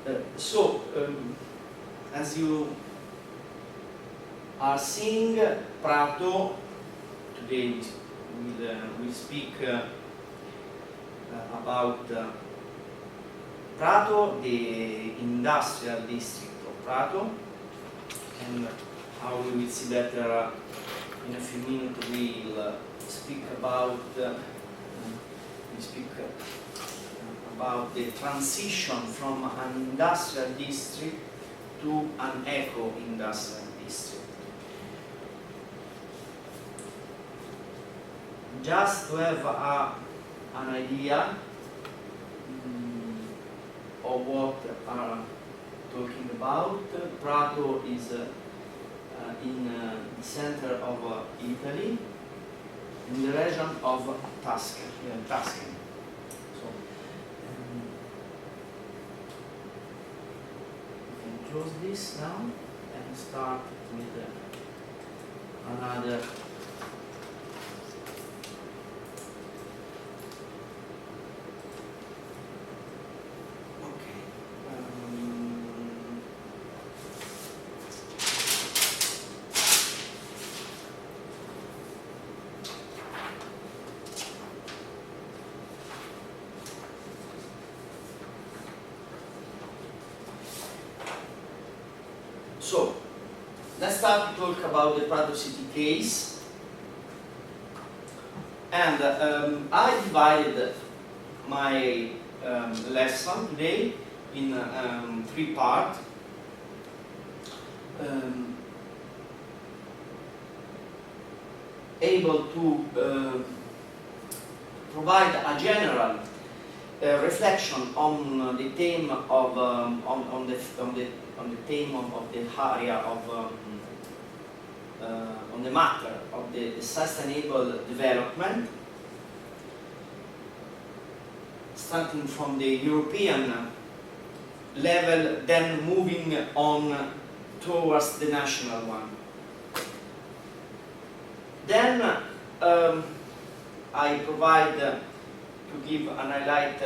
As you are seeing, Prato, today we'll speak about Prato, the industrial district of Prato, and how we will see better in a few minutes. We'll speak about the transition from an industrial district to an eco-industrial district. Just to have an idea of what are talking about, Prato is in the center of Italy, in the region of Tuscany. So we can close this now and start with another. So, let's start to talk about the Prato City case. And I divided my lesson today in 3 parts. Able to provide a general reflection on the theme of on the theme of the area of on the matter of the sustainable development, starting from the European level, then moving on towards the national one. Then I provide to give an highlight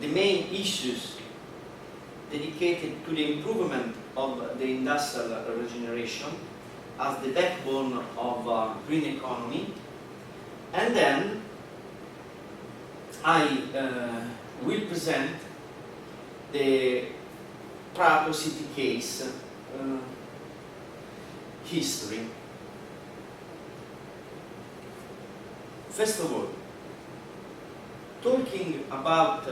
the main issues dedicated to the improvement of the industrial regeneration as the backbone of green economy. And then I will present the Prato City case history. First of all, talking about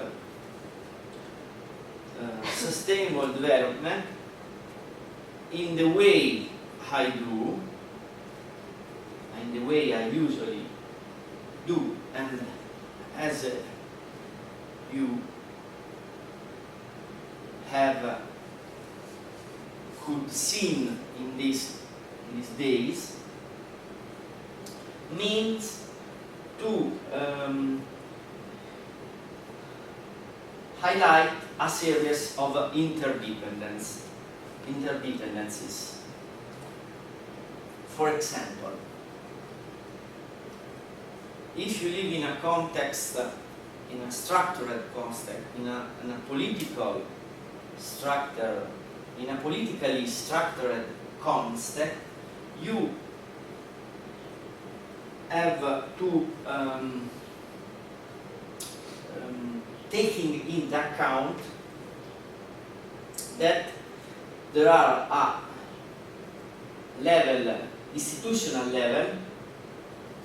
sustainable development in the way I do, in the way I usually do, and as you have could seen in these days, means to highlight a series of interdependencies. For example, if you live in a context, in a structured context, in a political structure, in a politically structured context, you have to taking into account that there are a level, institutional level,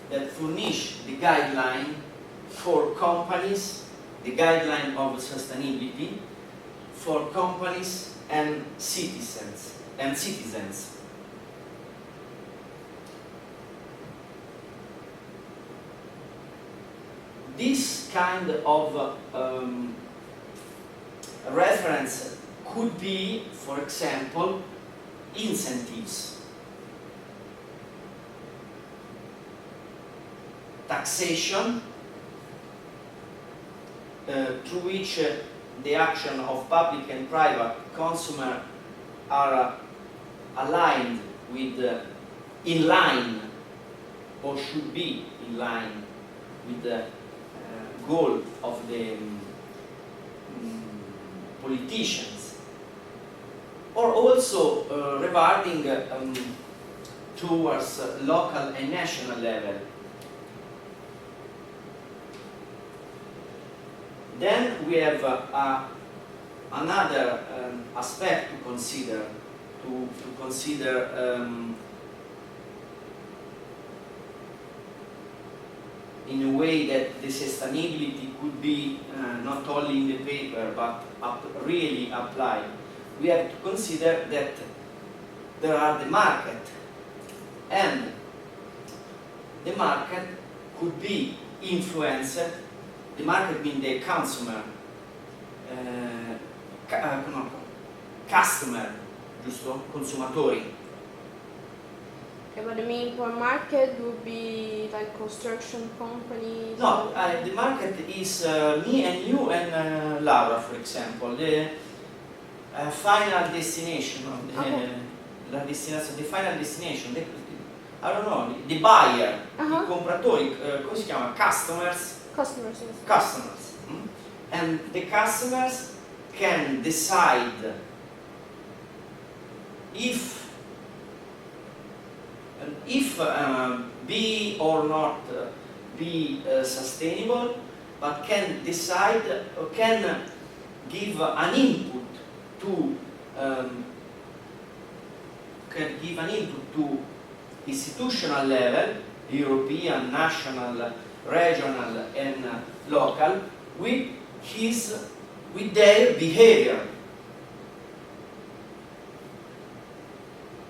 that furnish the guideline for companies, the guideline of sustainability for companies and citizens. This kind of reference could be, for example, incentives, taxation, through which the action of public and private consumer are aligned with, in line, or should be in line with the goal of the politicians, or also regarding towards local and national level. Then we have another aspect to consider, in a way that the sustainability could be not only in the paper but really applied. We have to consider that there are the market, and the market could be influenced. The market means the consumer, customer, giusto? Consumatori. Okay, but the main market would be like construction companies? No, the market is me and you and Laura, for example. The final destination of the final destination. I don't know, the buyer, i compratori, come si chiama? Customers. Customers, yes. Customers. And the customers can decide if be or not be sustainable, but can decide or can give an input to institutional level, European, national, regional, and local, with their behavior.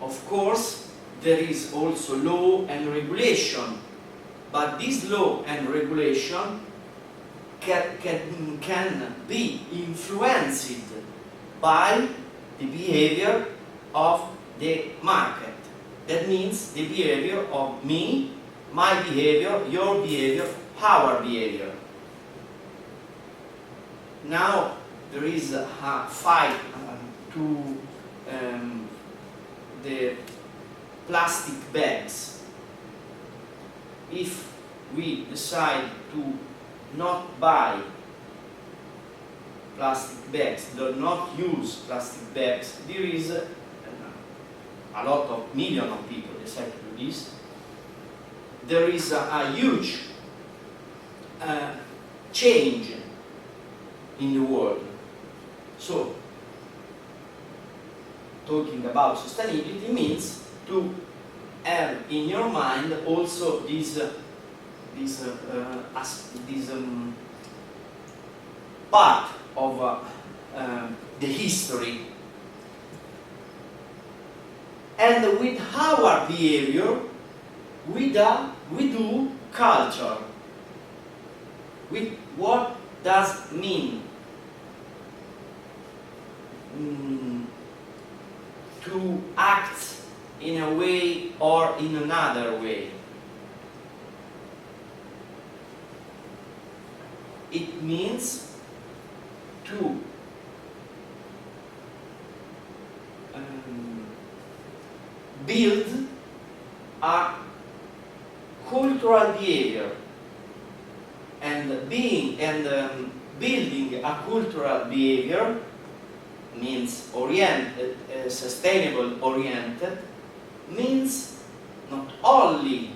Of course, there is also law and regulation, but this law and regulation can be influenced by the behavior of the market. That means the behavior of me, my behavior, your behavior, our behavior. Now there is a fight to the plastic bags. If we decide to not buy plastic bags, do not use plastic bags, there is a lot of millions of people decide to do this. There is a huge change in the world. So, talking about sustainability means to have in your mind also this part of the history. And with our behavior, we do culture. With what does mean to act in a way or in another way. It means to build a cultural behavior, and building a cultural behavior means sustainable oriented, means not only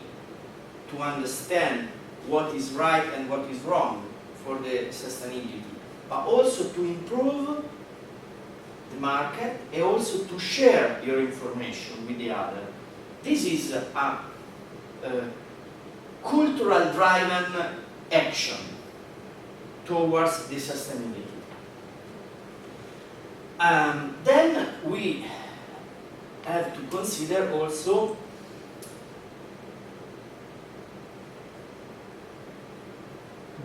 to understand what is right and what is wrong for the sustainability, but also to improve the market and also to share your information with the other. This is a cultural driven action towards the sustainability. Then we have to consider also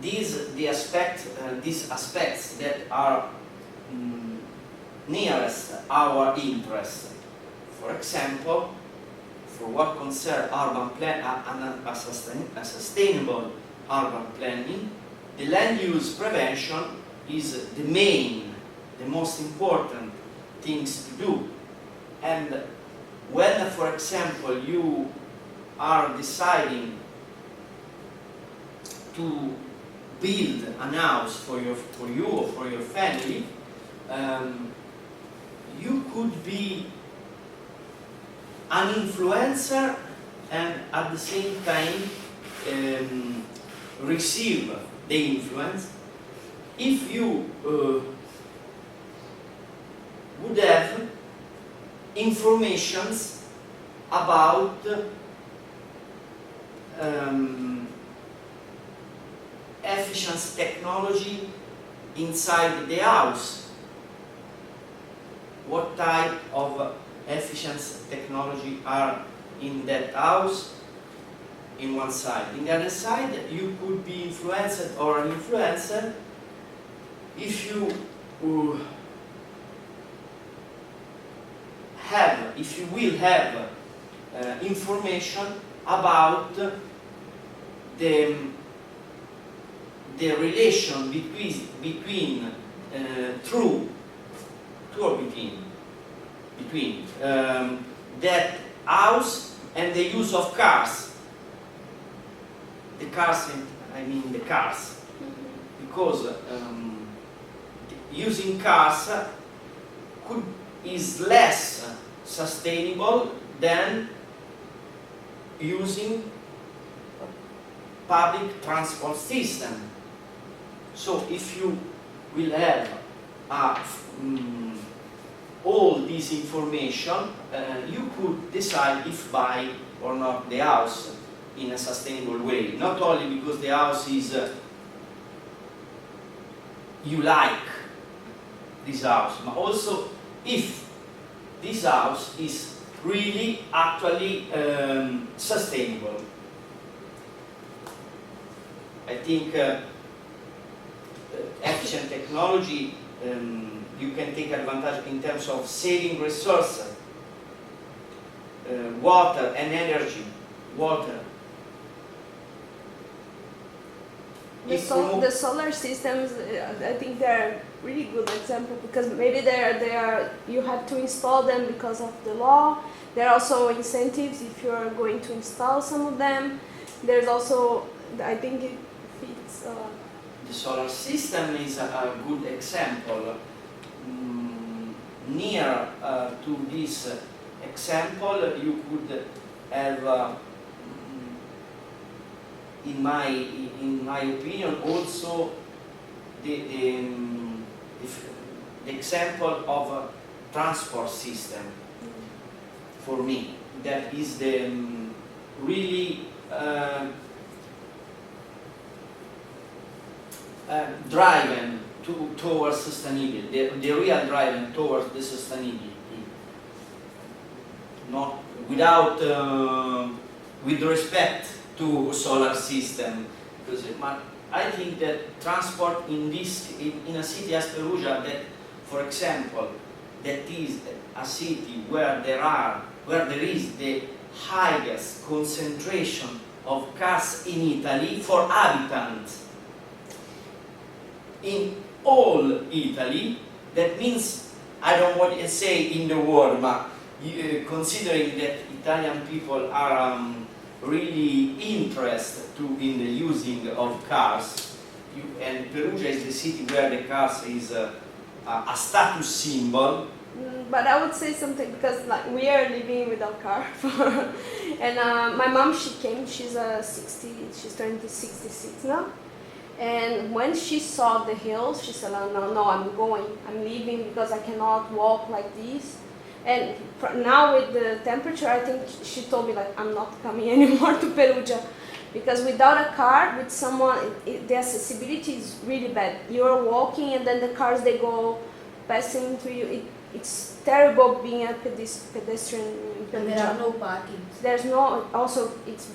these aspects that are nearest our interest. For example, for what concerns urban plan, a sustainable urban planning, the land use prevention is the most important things to do. And when, for example, you are deciding to build an house for you or for your family, you could be an influencer and at the same time receive the influence if you would have informations about efficiency technology inside the house. What type of efficiency technology are in that house in one side. In the other side, you could be influenced or an influencer if you will have information about the relation between that house and the use of cars. The cars, I mean the cars, because using cars is less sustainable than using public transport system. So if you will have all this information, you could decide if buy or not the house in a sustainable way. Not only because the house is you like this house, but also if this house is really actually sustainable. I think efficient technology you can take advantage in terms of saving resources, water and energy. Water. The solar systems, I think they're really good example because maybe you have to install them because of the law. There are also incentives if you are going to install some of them. There's also, I think it fits. The solar system is a good example. Near to this example, you could have, in my opinion, also the example of a transport system. For me, that is the really driving towards sustainability, the real driving towards the sustainability. Not without, with respect to solar system, because I think that transport in a city as Perugia, that, for example, that is a city where there is the highest concentration of cars in Italy for inhabitants. In all Italy, that means, I don't want to say in the world, but considering that Italian people are really interested in the using of cars, and Perugia is the city where the cars is a status symbol. But I would say something because like we are living without car, and my mom, she's turning 66 now. And when she saw the hills, she said, no, I'm leaving because I cannot walk like this. And now with the temperature, I think she told me like, I'm not coming anymore to Perugia. Because without a car, with someone, the accessibility is really bad. You're walking and then the cars, they go passing through you. It's terrible being a pedestrian in Perugia. And there are no parking. There's no, also it's...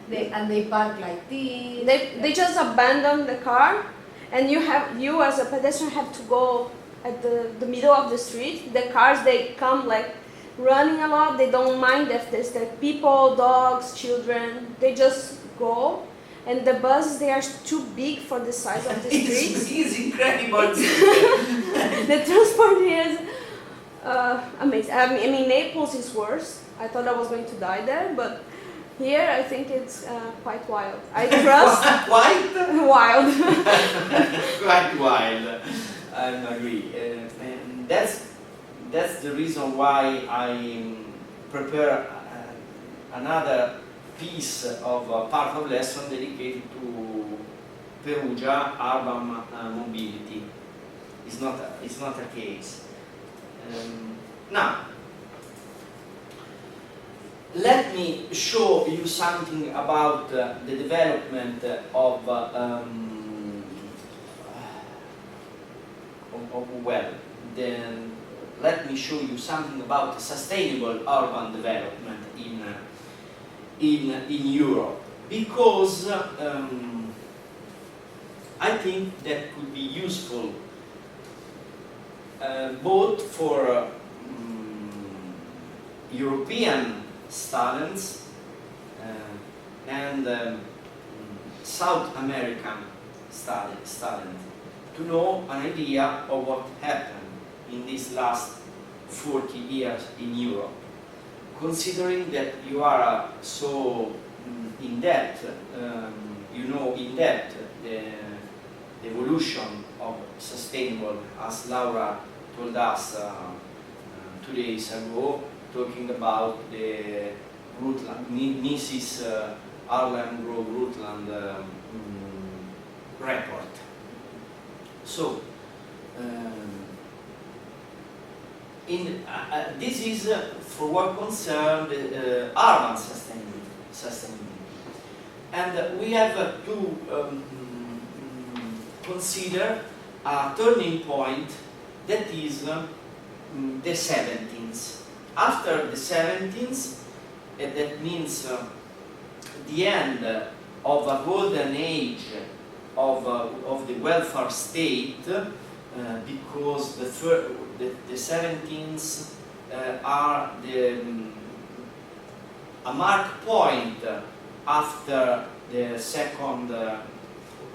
They park like this. They just abandon the car, and you as a pedestrian have to go at the middle of the street. The cars, they come like running a lot. They don't mind if there's like people, dogs, children. They just go, and the buses, they are too big for the size of the street. It's incredible. The transport here is amazing. I mean, Naples is worse. I thought I was going to die there, but Here I think it's quite wild. I trust Quite? wild. Quite wild. I agree. And that's the reason why I prepare another piece of part of lesson dedicated to Perugia urban mobility. It's not a case. Now, let me show you something about the development of then let me show you something about sustainable urban development in Europe, because I think that could be useful both for European students and South American students to know an idea of what happened in these last 40 years in Europe. Considering that you are so in depth, you know in depth the evolution of sustainable, as Laura told us 2 days ago, talking about the Rutland, Mrs. Arlen Grove Rutland report. So, this is for what concerns urban sustainability. And we have to consider a turning point that is the 70s. After the 70s, that means the end of a golden age of the welfare state, because the 70s are a mark point after the Second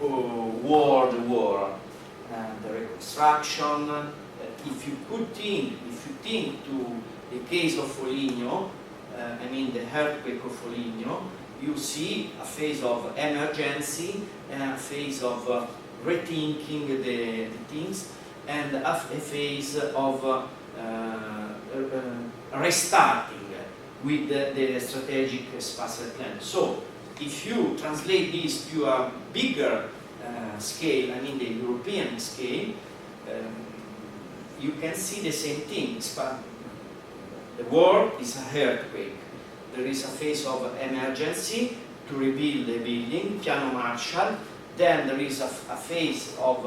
World War, the reconstruction. If you think to the case of Foligno, I mean the earthquake of Foligno, you see a phase of emergency and a phase of rethinking the things, and a phase of restarting with the strategic spatial plan. So, if you translate this to a bigger scale, I mean the European scale, you can see the same thing. The world is an earthquake. There is a phase of emergency to rebuild the building, Piano Marshall. Then there is a phase of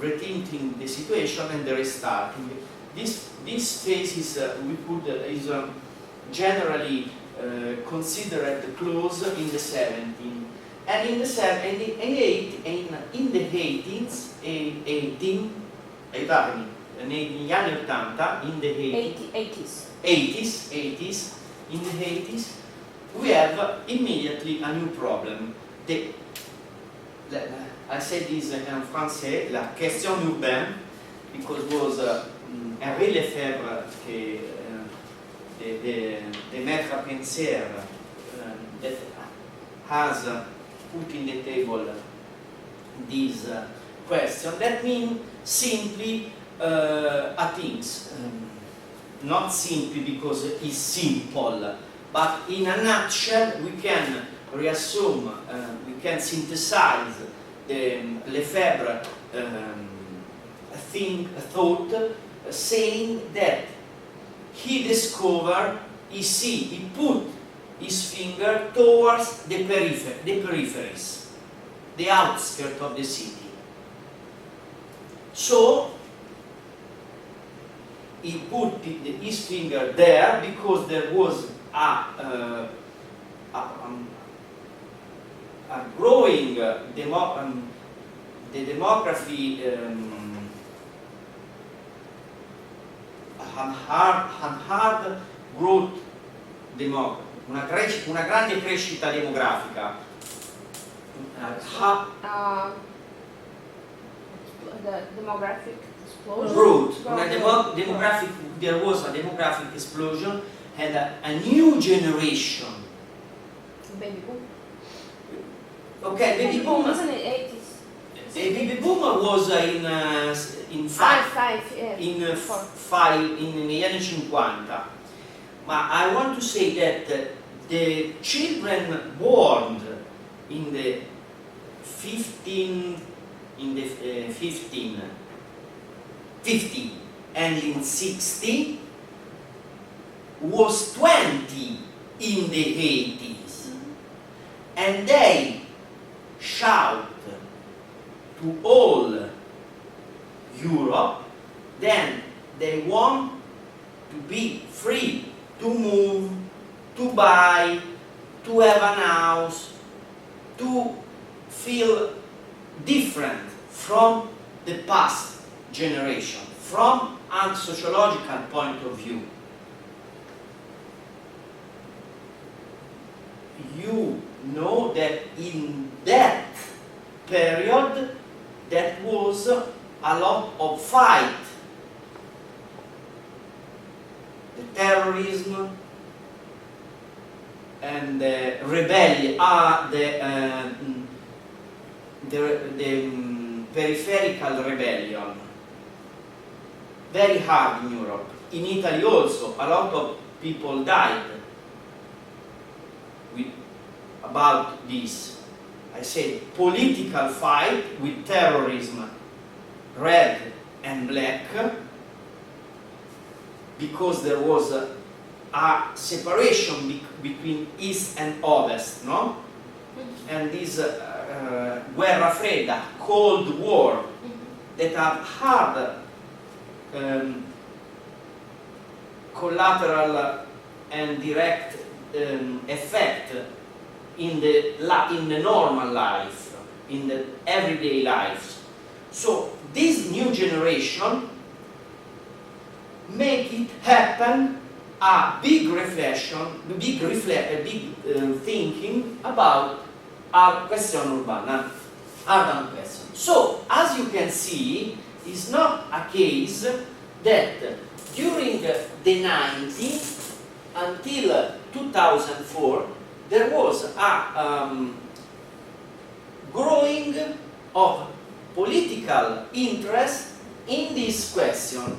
rethinking the situation and the restarting. This phase is generally considered close in the 70s. And in the negli anni 80, in the 80s, we have immediately a new problem. I said this in français, la question urbaine, because it was Henri Lefebvre the maître penseur that has put in the table this question. That means simply things. Not simply because it's simple, but in a nutshell we can reassume, we can synthesize the Lefebvre thought, saying that he discovered, he put his finger towards the peripheries, the outskirts of the city. So he put his finger there because there was a growing the demography, hard growth una grande crescita demografica. The demographic explosion. Growth. There was a demographic explosion, and a new generation baby boom. Okay, baby boom. Wasn't it 80s? The baby boom was in negli anni 50. Ma I want to say that the children born in the 50 and in 60 was 20 in the 80s, and they shout to all Europe, then they want to be free to move, to buy, to have an house, to feel different from the past generation, from a sociological point of view. You know that in that period that was a lot of fight. The terrorism and the rebellion, the peripheral rebellion, very hard in Europe. In Italy also, a lot of people died about this. I say political fight with terrorism, red and black, because there was a separation between East and Ovest, no? And this Guerra Fredda, Cold War, that have hard collateral and direct effect in the normal life, in the everyday lives. So this new generation make it happen a big reflection, big thinking about our question urbana, urban question. So as you can see, it's not a case that during the 90s until 2004 there was a growing of political interest in this question.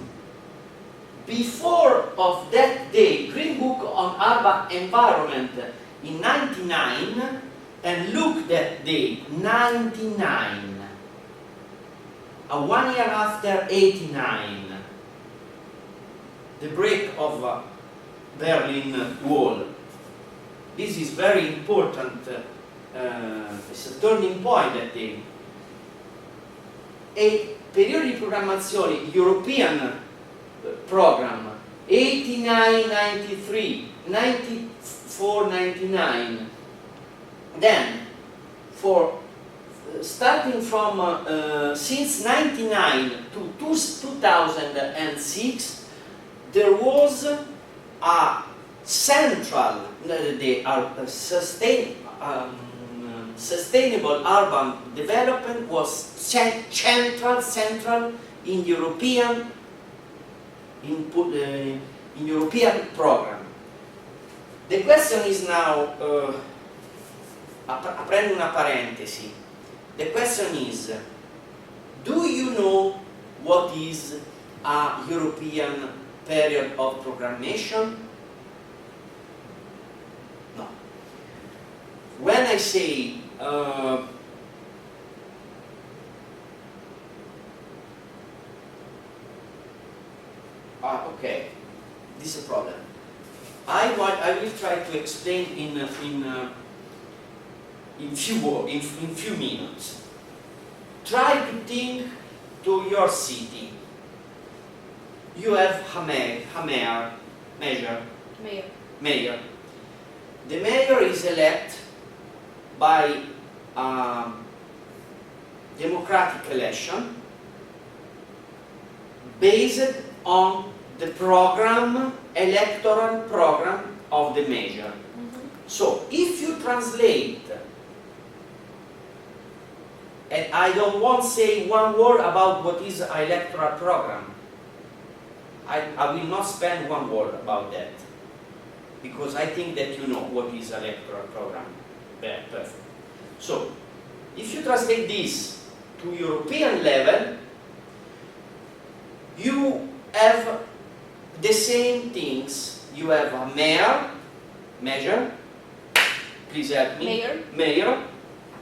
Before of that day, Green Book on Urban Environment in 99, and look that day, 99, 1 year after 89, the break of Berlin Wall. This is very important, it's a turning point that day. A periodo di programmazione European program 89-93, 94-99. Then, for starting from since 99 to 2006, there was a central, sustainable urban development was central in European program. The question is now, aprendo una parentesi, the question is, do you know what is a European period of programmation? No. When I say okay, this is a problem. I will try to explain in few minutes. Try to think to your city. You have a mayor. The mayor is elected by democratic election based on the electoral program of the mayor. So if you translate, and I don't want to say one word about what is an electoral program. I will not spend one word about that, because I think that you know what is electoral program. you translate this to European level, you have the same things. You have a mayor, please help me.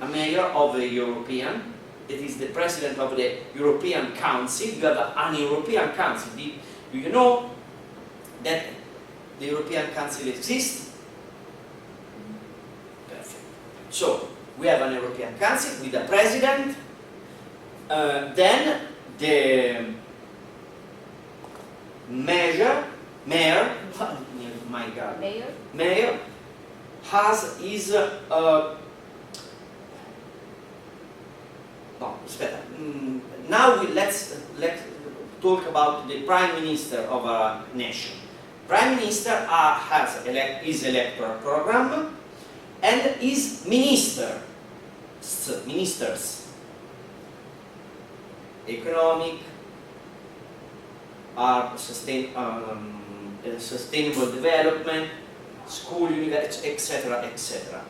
A mayor of the European, that is the president of the European Council. You have an European Council. Do you know that the European Council exists? Perfect. So, we have an European Council with a president, then the mayor, my God, mayor has his now let's talk about the prime minister of a nation. Prime minister has his electoral program and his ministers, economic, sustainable development, school, university, etc., etc.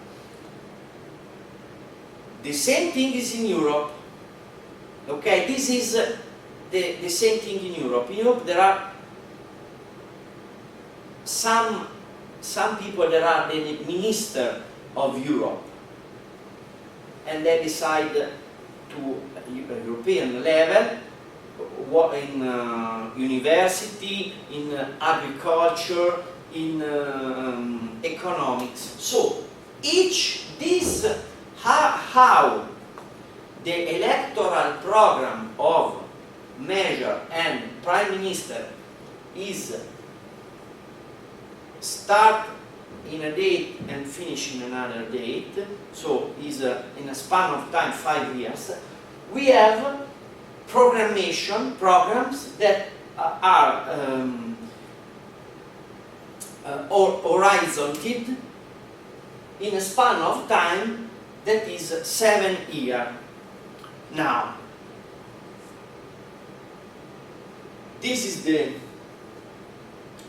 The same thing is in Europe. Okay, this is the same thing in Europe. In Europe there are some people that are the minister of Europe, and they decide to European level, in university, in agriculture, in economics. So how the electoral program of mayor and prime minister is start in a date and finish in another date, so is in a span of time 5 years. We have programs that are horizonted in a span of time that is 7 years. Now, this is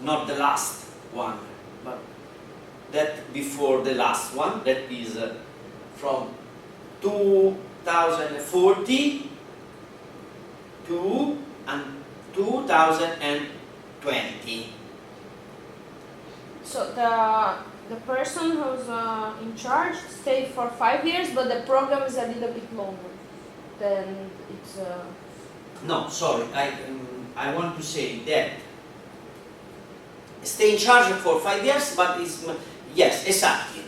not the last one, but that before the last one, that is from 2040 to 2020. So the person who's in charge stayed for 5 years, but the program is a little bit longer. Then it's. No, sorry. I want to say that stay in charge for 5 years, but it's yes, exactly.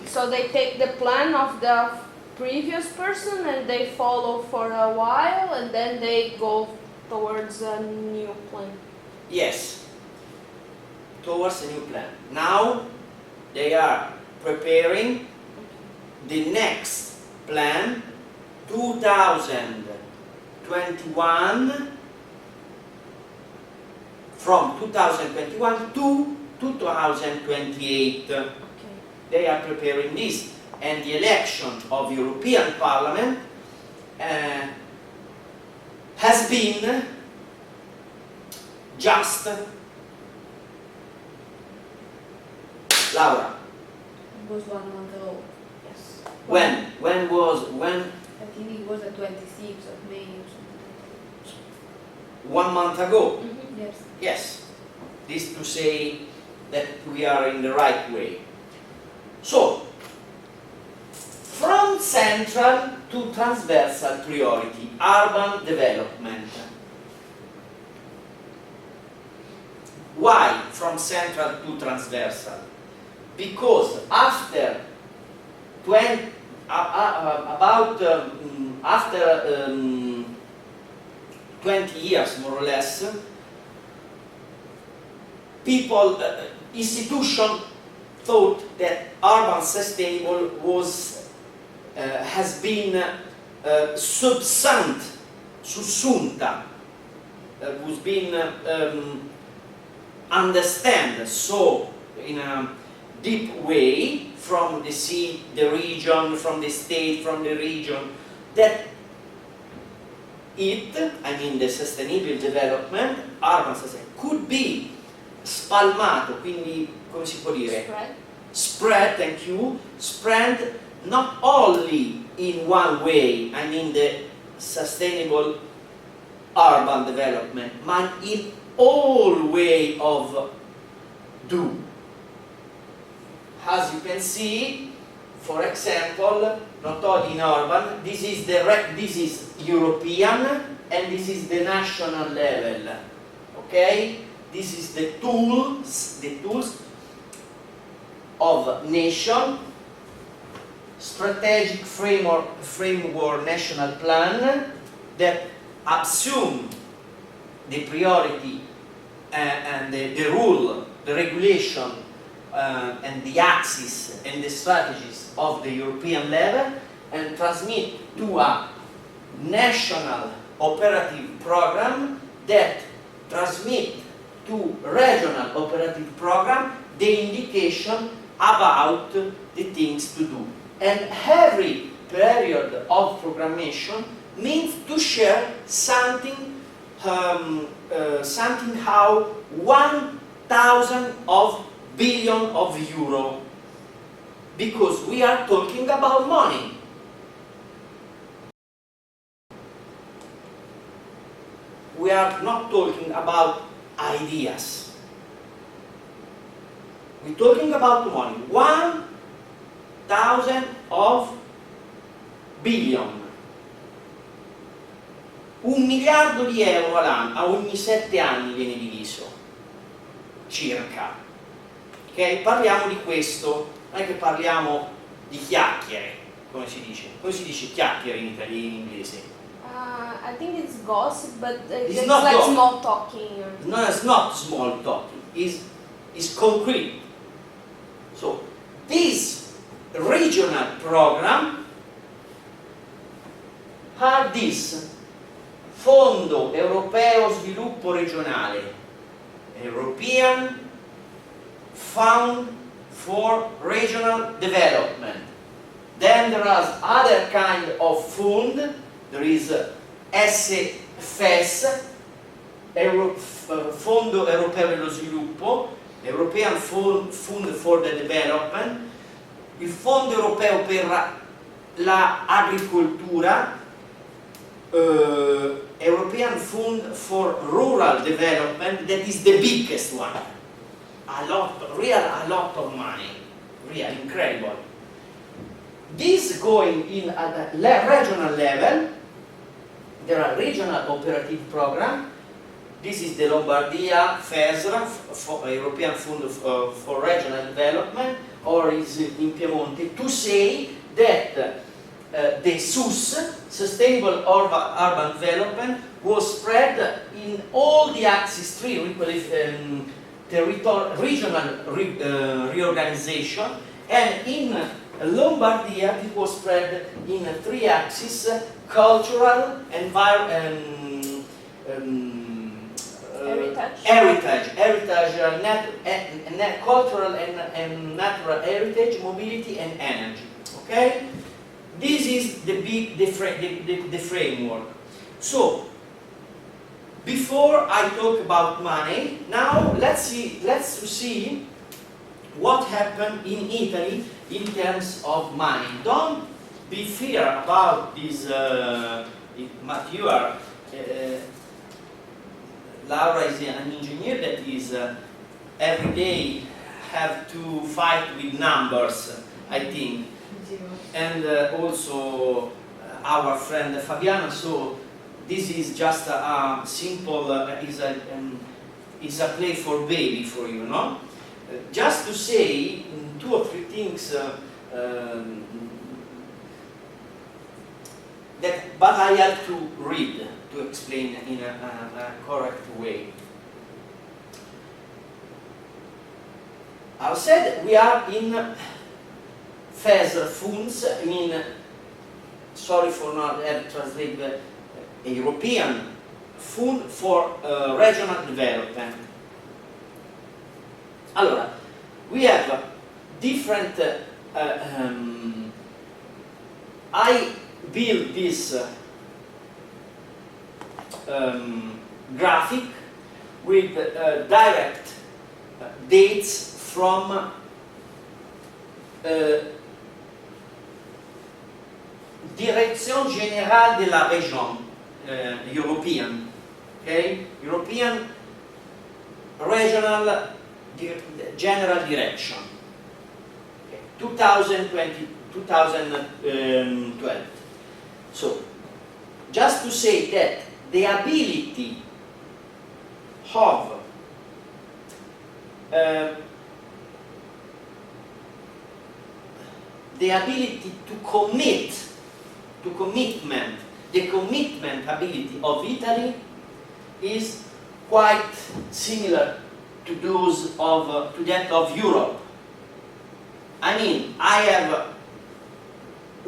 So they take the plan of the previous person and they follow for a while, and then they go towards a new plan. Yes, towards a new plan. Now they are preparing the next plan, 2021, from 2021 to 2028. Okay. They are preparing this, and the election of European Parliament has been just, Laura. It was 1 month ago. Yes. When? I think it was the 26th of May or something. 1 month ago. Mm-hmm. Yes. Yes. This to say that we are in the right way. So, from central to transversal priority, urban development. Why from central to transversal? Because after 20 years, more or less, institutions thought that urban sustainable has been sussunta, was being understood so in a deep way from the region, from the state, from the region, that the sustainable development, urban sustainability, could be spalmato, quindi come si può dire? Spread, thank you, spread not only in one way, I mean the sustainable urban development, but in all way of do. As you can see, for example, not only in urban, this is European and this is the national level. Okay? This is the tools of nation, strategic framework national plan that assume the priority and the rule, the regulation and the axis and the strategies of the European level, and transmit to a national operative program that transmit to regional operative program the indication about the things to do. And every period of programmation means to share something, something how 1,000 of billion of euro, because we are talking about money. We are not talking about ideas. We're talking about money. 1,000 of billion. 1 miliardo di euro all'anno, a ogni 7 anni viene diviso, circa. Ok? Parliamo di questo, non è che parliamo di chiacchiere, come si dice? Come si dice chiacchiere in italiano, in inglese? I think it's gossip, but It's it's not like gossip. small talking. No, it's not small talking, it's concrete. So, this regional program are this Fondo Europeo Sviluppo Regionale, European Fund for Regional Development. Then there are other kind of fund. There is SFS, Fondo Europeo dello Sviluppo, European Fund for the Development, il Fondo Europeo per l'Agricoltura, European Fund for Rural Development, that is the biggest one. A lot of money, real incredible. This going in at the regional level. There are regional operative program. This is the Lombardia, FESRA, European Fund for Regional Development, or is in Piemonte, to say that the SUS, Sustainable Urban Development, was spread in all the axis 3, regional reorganization, and in Lombardia it was spread in 3 axes: cultural, cultural and natural heritage, mobility and energy. Okay, this is the framework. So, before I talk about money, now let's see what happened in Italy in terms of money. Don't be fear about this. But you are. Laura is an engineer that is every day have to fight with numbers, I think, and also our friend Fabiana. So this is just a simple is a play for baby for you, no? Just to say 2 or 3 things but I have to read to explain in a correct way. I said we are in FESR funds, I mean, sorry for not having translated a European Fund for Regional Development. Allora, we have different, I build this graphic with direct dates from Direction Générale de la Région, European, okay? European Regional General Direction, okay. 2012. So, just to say that the ability of the ability to commitment, the commitment ability of Italy is quite similar to those of to that of Europe. I mean, I have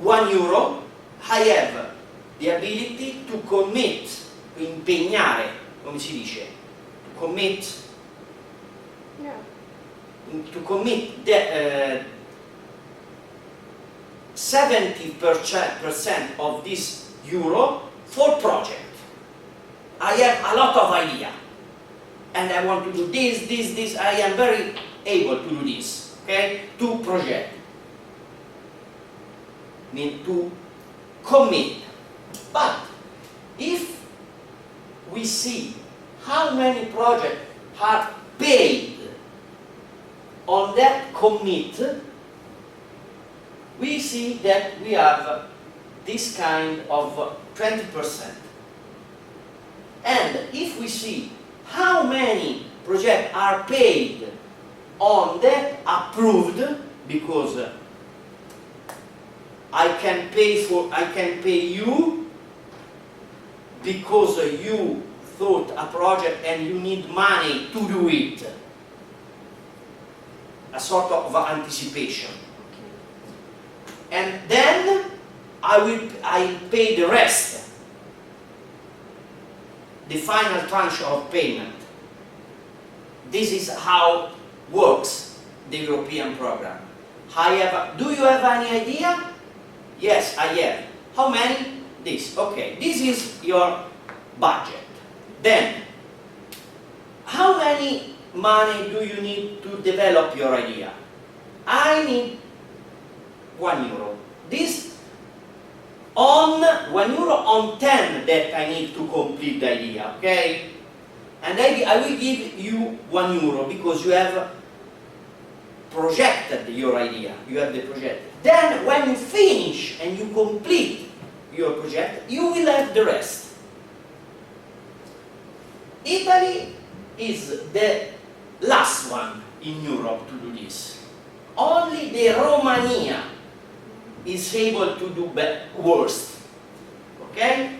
€1, I have the ability to commit, impegnare, come si dice, to commit, Yeah. to commit the 70% of this euro for project. I have a lot of idea, and I want to do this, this, this. I am very able to do this, okay? To project, mean to commit. But if we see how many projects are paid on that commit, we see that we have this kind of 20%. And if we see how many projects are paid on that approved, because I can pay you because you thought a project and you need money to do it, a sort of anticipation. And then I'll pay the rest, the final tranche of payment. This is how works the European program. Do you have any idea? Yes, I have. How many? This. Okay, this is your budget. Then, how many money do you need to develop your idea? I need €1. This on €1 on 10 that I need to complete the idea, okay? And I will give you €1 because you have projected your idea. You have the project. Then when you finish and you complete your project, you will have the rest. Italy is the last one in Europe to do this. Only the Romania is able to do worst. Okay?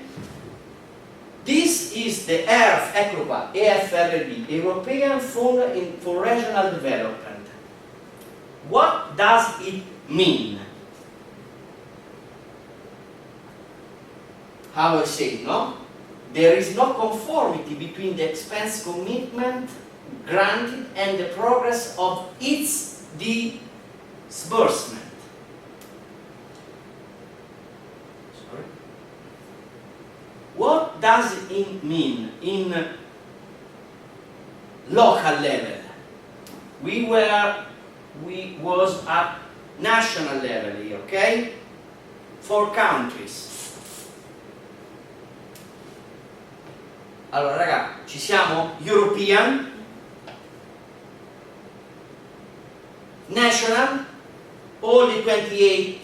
This is the EFRD, European Fund for Regional Development. What does it mean? How I say, no? There is no conformity between the expense commitment granted and the progress of its disbursement. Sorry. What does it mean in local level? We was at national level here, okay? 4 countries. Allora raga, ci siamo? European, national, all the 28,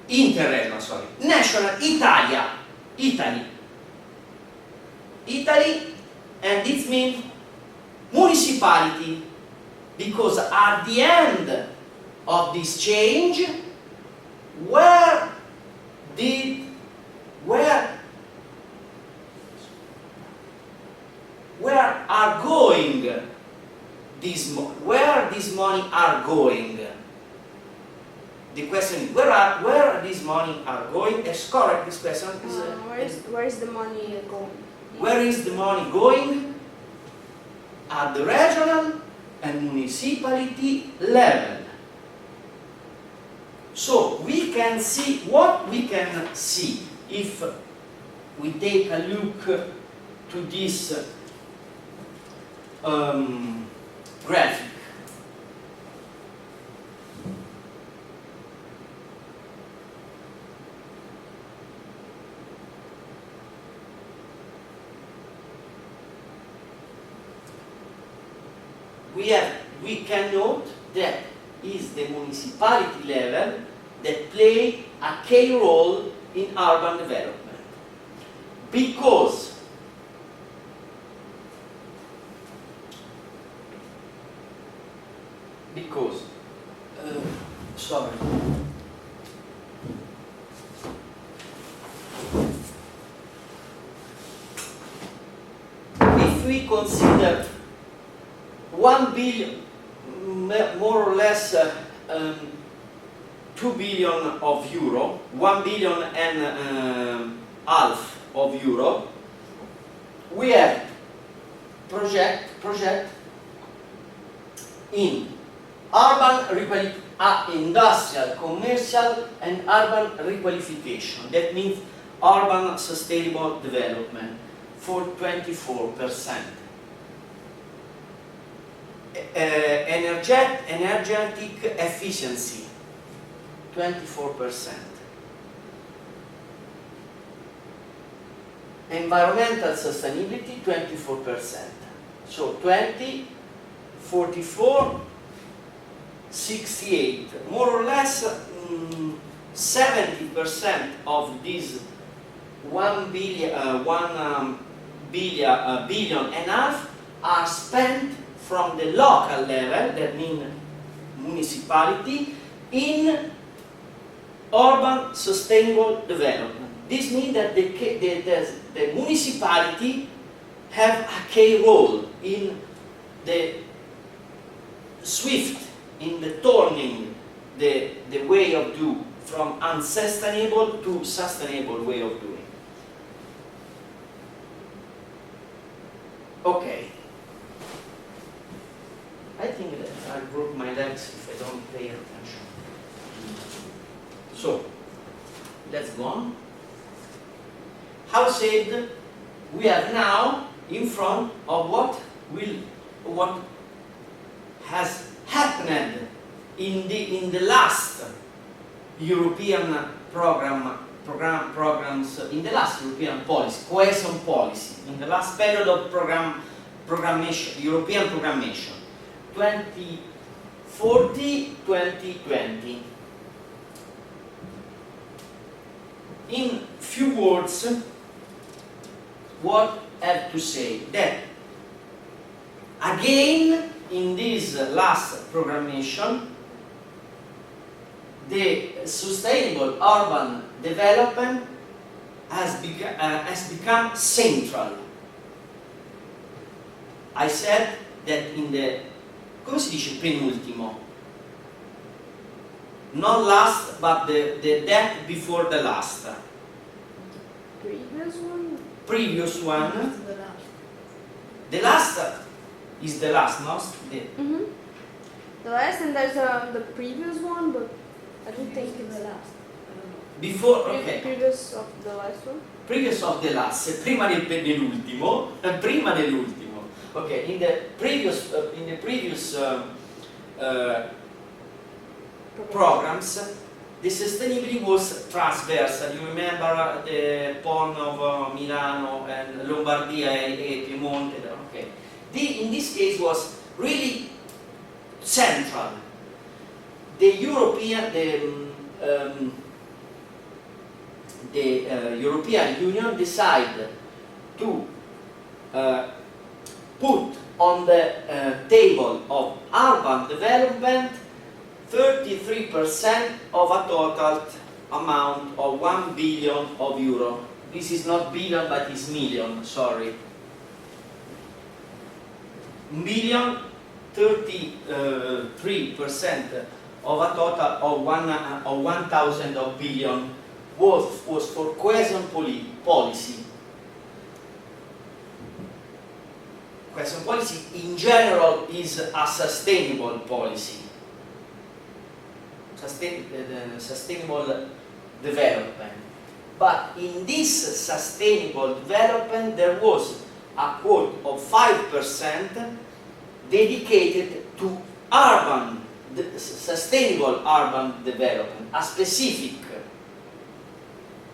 interregional, sorry, national, Italy, and it means municipality, because at the end of this change, where are going where this money are going? The question is where this money are going? It's correct. This question is where is the money going? Where is the money going? At the regional and municipality level. So we can see what we can see if we take a look to this graphic. we can note that is the municipality level that play a key role in urban development. Because sorry. If we consider 1 billion, more or less 2 billion of euro, 1 billion and half of euro, we have project in urban industrial, commercial and urban requalification. That means urban sustainable development for 24%. Energetic efficiency 24%. Environmental sustainability 24%. So 20, 44, 68. More or less 70% of this 1 billion and a half are spent from the local level, that means municipality, in urban sustainable development. This means that the municipality have a key role in the swift, in the turning the way of do from unsustainable to sustainable way of doing. Okay. I think that I broke my legs if I don't pay attention. So, let's go on. How said, we are now in front of what has happened in the last European programs, in the last European policy, cohesion policy, in the last period of European programmation. 2040-2020. In few words, what I have to say? That again, in this last programmation, the sustainable urban development has become central. I said that in the, come si dice penultimo? Not last, but the that before the last. Previous one? Previous one. It's the last. The last is the last, not the. Mm-hmm. The last, and there's the previous one, but I don't think it's the last. I don't know. Before, okay. Previous of the last one? Previous of the last, prima dell'ultimo, prima dell'ultimo. Okay, in the previous programs, the sustainability was transversal. You remember the pond of Milano and Lombardia and Piemonte. Okay, in this case was really central. The European Union decided to put on the table of urban development 33% of a total amount of 1 billion of euro. This is not billion, but it's million, sorry. Million, 33% of a total of 1,000 of billion was for cohesion policy. Cohesion policy in general is a sustainable policy. Sustainable development. But in this sustainable development there was a quote of 5% dedicated to sustainable urban development, a specific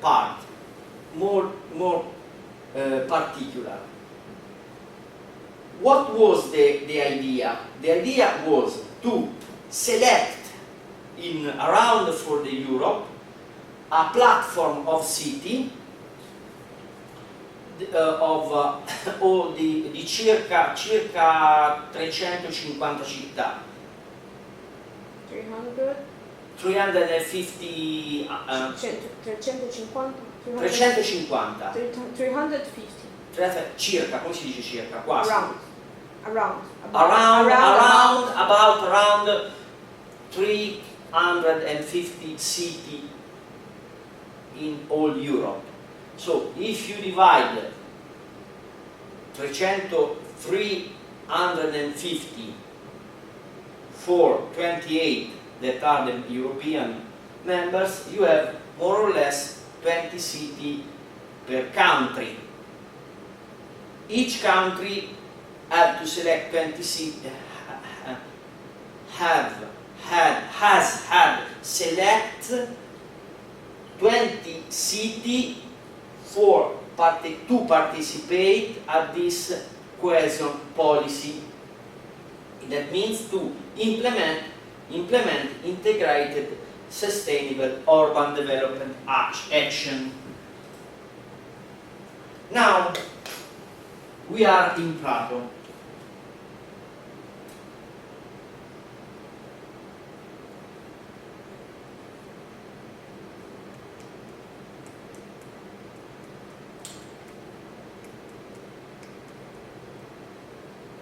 part, more particular. what was the idea? The idea was to select around for the Europe a platform of city of o di circa 350 città. 300? 350 350? 350 350. circa, come si dice circa? Quasi. Around. Around 350 cities in all Europe. So if you divide 350 for 28 that are the European members, you have more or less 20 cities per country. Each country have to select 20 cities, has had select 20 cities to participate at this cohesion policy. That means to implement integrated sustainable urban development action. Now we are in Prato.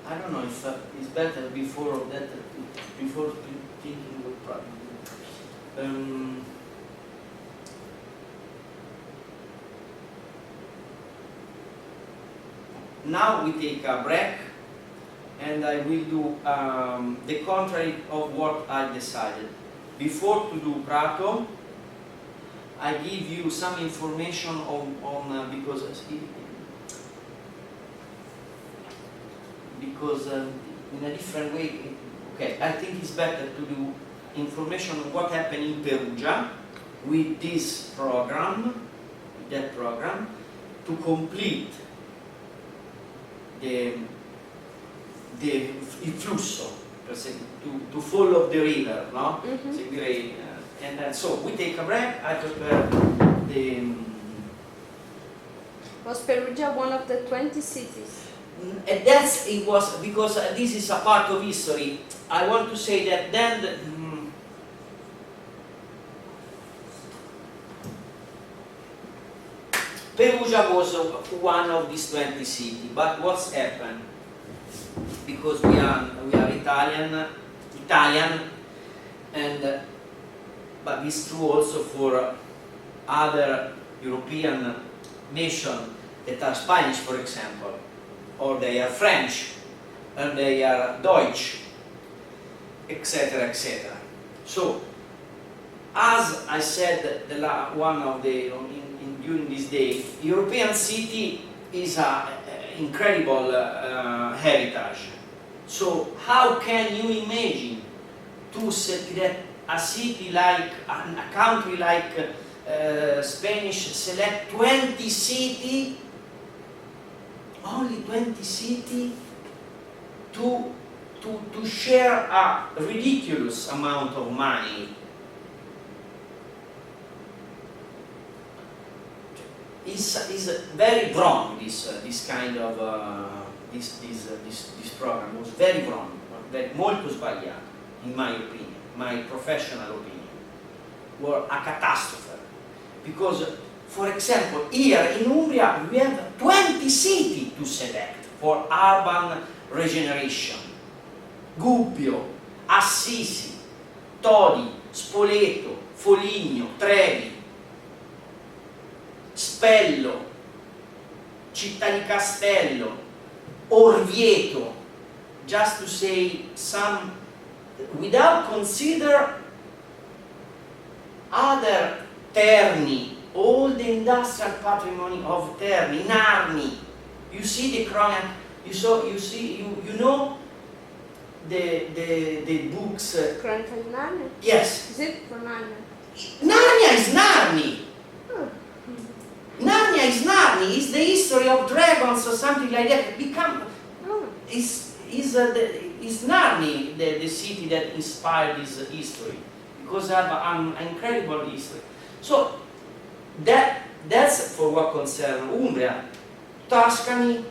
I don't know if it's better before that, before thinking of Prato. Now we take a break, and I will do the contrary of what I decided. Before to do Prato, I give you some information on because in a different way. Okay, I think it's better to do information on what happened in Perugia with this program, to complete il flusso, to follow the river, no? Seguire, and so we take a break. I prepare the. Was Perugia one of the 20 cities? And it was because this is a part of history. I want to say that then Perugia was one of these 20 cities. But what's happened? Because we are Italian, and but it's true also for other European nations that are Spanish, for example, or they are French, and they are Deutsch, etc., etc. So, as I said, during this day, European city is an incredible heritage. So, how can you imagine that a city like a country like Spanish select 20 cities? Only 20 cities to share a ridiculous amount of money. Is very wrong. This kind of this program was very wrong, molto sbagliato, in my opinion, my professional opinion. Were a catastrophe, because, for example, here in Umbria we have 20 cities to select for urban regeneration. Gubbio, Assisi, Todi, Spoleto, Foligno, Trevi, Spello, Città di Castello, Orvieto, just to say some, without consider other Terni, all the industrial patrimony of Terni, Narni. You see the crown, you know the books. Cronaca di Narnia? Yes. Is it for Narnia? Narnia is Narni. Oh. Narnia is Narni. It's the history of dragons or something like that. is Narni the city that inspired this history, because I have an incredible history. So that's for what concerns Umbria. Tuscany,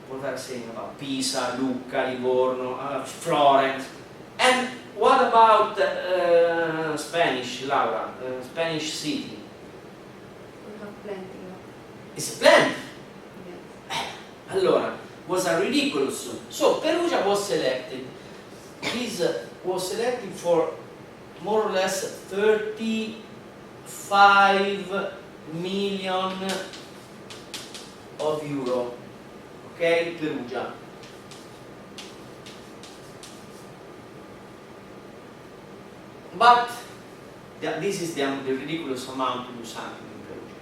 what I'm saying about Pisa, Lucca, Livorno, Florence. And what about Spanish, Laura? Spanish city? We have plenty of. It's plenty. Yes. Allora, was a ridiculous. So Perugia was selected. This was selected for more or less 35 million of euro. Okay, Perugia. But this is the ridiculous amount to do something in Perugia.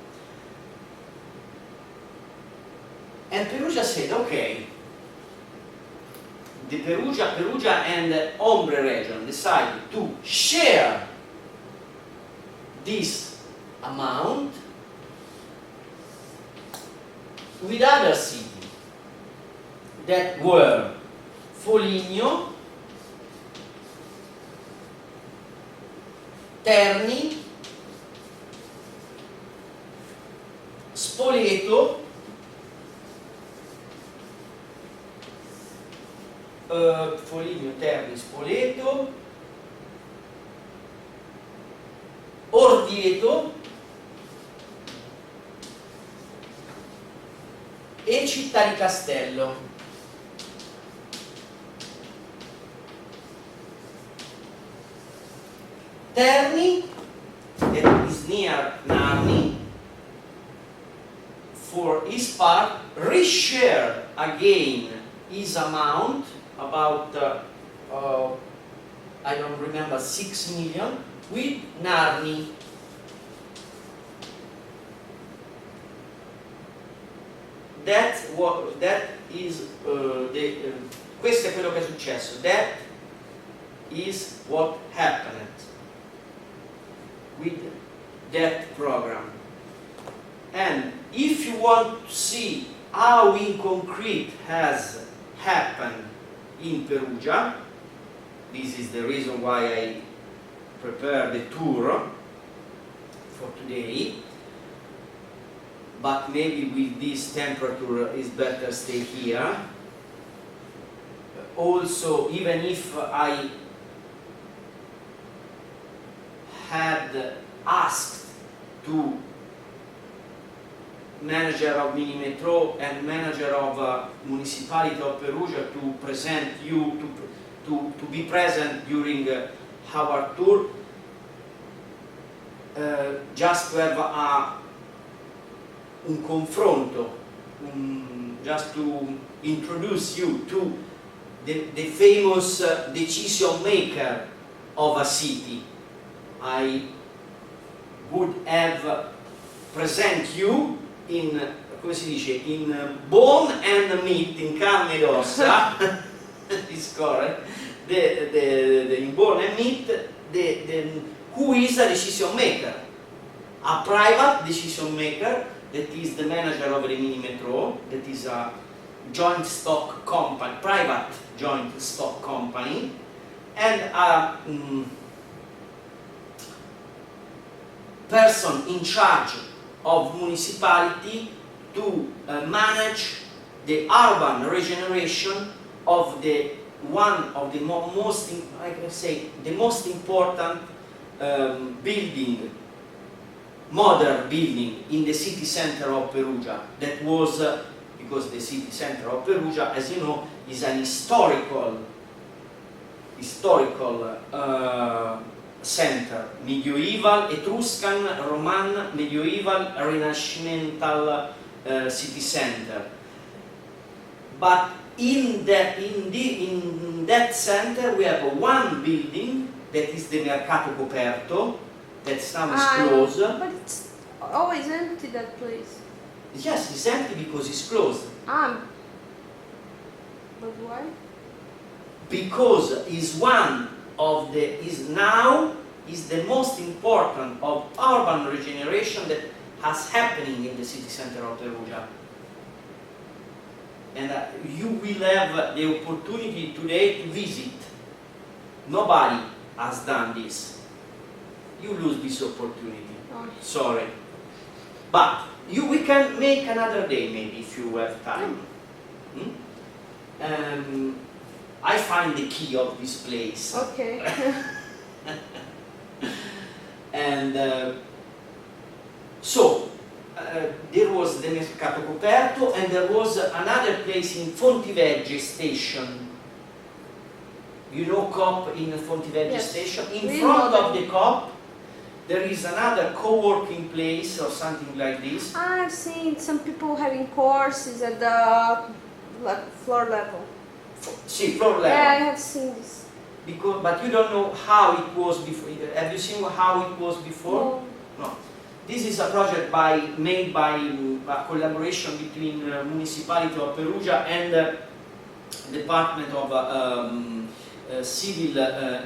And Perugia said, okay, the Perugia and the Ombre region decided to share this amount with other cities that were Foligno, Terni, Spoleto, Foligno, Terni, Spoleto, Orvieto e Città di Castello. Terni, that is near Narni, for his part, reshared again his amount, about, I don't remember, 6 million, with Narni. Questo è quello che è successo. That is what happened with that program. And if you want to see how in concrete has happened in Perugia, this is the reason why I prepared the tour for today. But maybe with this temperature it's better stay here. Also, even if I had asked to manager of Mini Metro and manager of municipality of Perugia to present you, to be present during our tour, just to have un confronto, just to introduce you to the famous decision maker of a city. I would have present you in, come si dice, in bone and meat, in carne ed ossa, is correct, in bone and meat, who is a decision maker? A private decision maker, that is the manager of the Mini Metro, that is a joint stock company, private joint stock company, and a person in charge of municipality to manage the urban regeneration of the one of the most, I can say, the most important building, modern building in the city center of Perugia. That was because the city center of Perugia, as you know, is an historical center, medieval, Etruscan, Roman, medieval, Rinascimental city center. But in that center we have one building that is the Mercato Coperto, that now is closed. But it's always empty, that place. Yes, it's empty because it's closed. But why? Because it's one of the, is the most important of urban regeneration that has happening in the city center of Perugia. and you will have the opportunity today to visit. Nobody has done this. You lose this opportunity. Oh. Sorry. But we can make another day maybe if you have time. I find the key of this place. Okay. And so there was the Mercato Coperto, and there was another place in Fontivegge station. You know COP in Fontivegge Yes. station? In We front know of the COP there is another co-working place or something like this. I've seen some people having courses at the floor level. See, floor level. Yeah, I have seen this. Because, but you don't know how it was before. Have you seen how it was before? No. No. This is a project made by a collaboration between municipality of Perugia and Department of Civil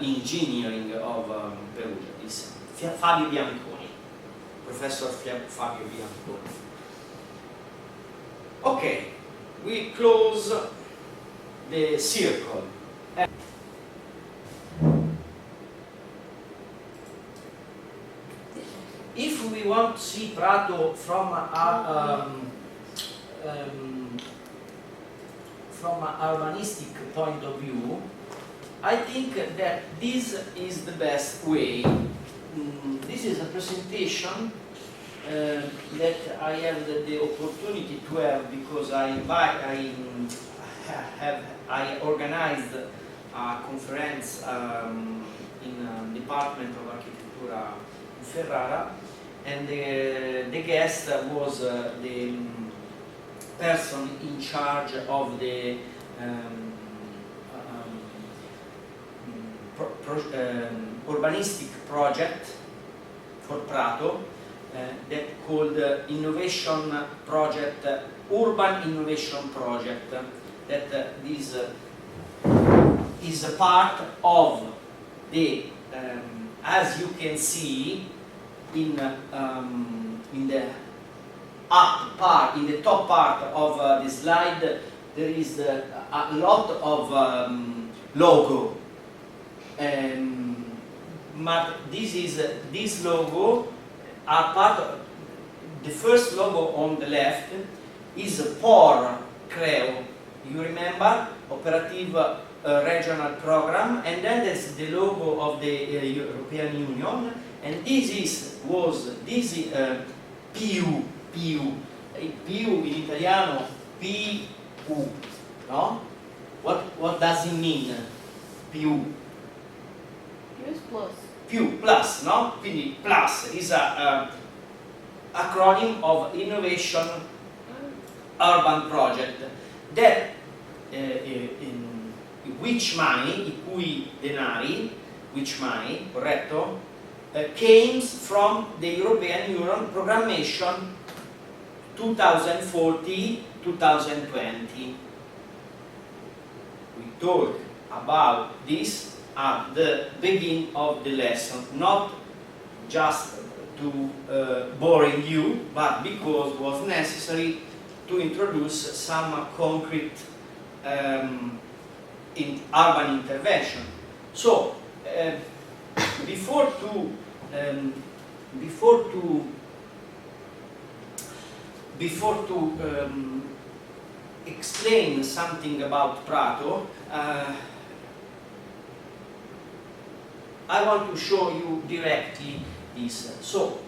Engineering of Perugia. This Fabio Bianconi, Professor Fabio Bianconi. Okay, we close the circle. If we want to see Prato from an urbanistic point of view, I think that this is the best way. This is a presentation that I have the opportunity to have because I organized a conference in Department of Architectura in Ferrara, and the guest was the person in charge of the urbanistic project for Prato that called Innovation Project, Urban Innovation Project, that this is a part of the, as you can see in the up part, in the top part of the slide, there is a lot of logo. But this logo are part of the first logo on the left is POR Creo. You remember Operative Regional Program, and then there's the logo of the European Union, and this is PU. PU in Italiano, PU, no? What does it mean? PU. Use plus. Più, plus, no? Quindi plus is a acronym of Innovation Urban Project that which money, i cui denari, which money, corretto, came from the European Union Programmation 2040-2020. We talk about this at the beginning of the lesson, not just to boring you, but because it was necessary to introduce some concrete urban intervention. So, before to explain something about Prato, I want to show you directly this. So,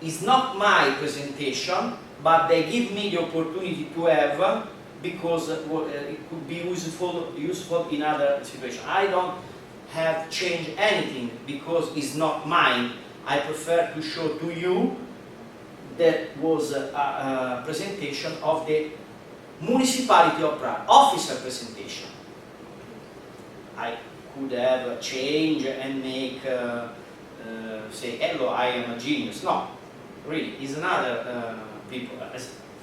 it's not my presentation, but they give me the opportunity to have, because it could be useful in other situations. I don't have changed anything because it's not mine. I prefer to show to you that was a presentation of the municipality of Prato, official presentation. I could have changed and make say, hello, I am a genius. No, really, it's another people.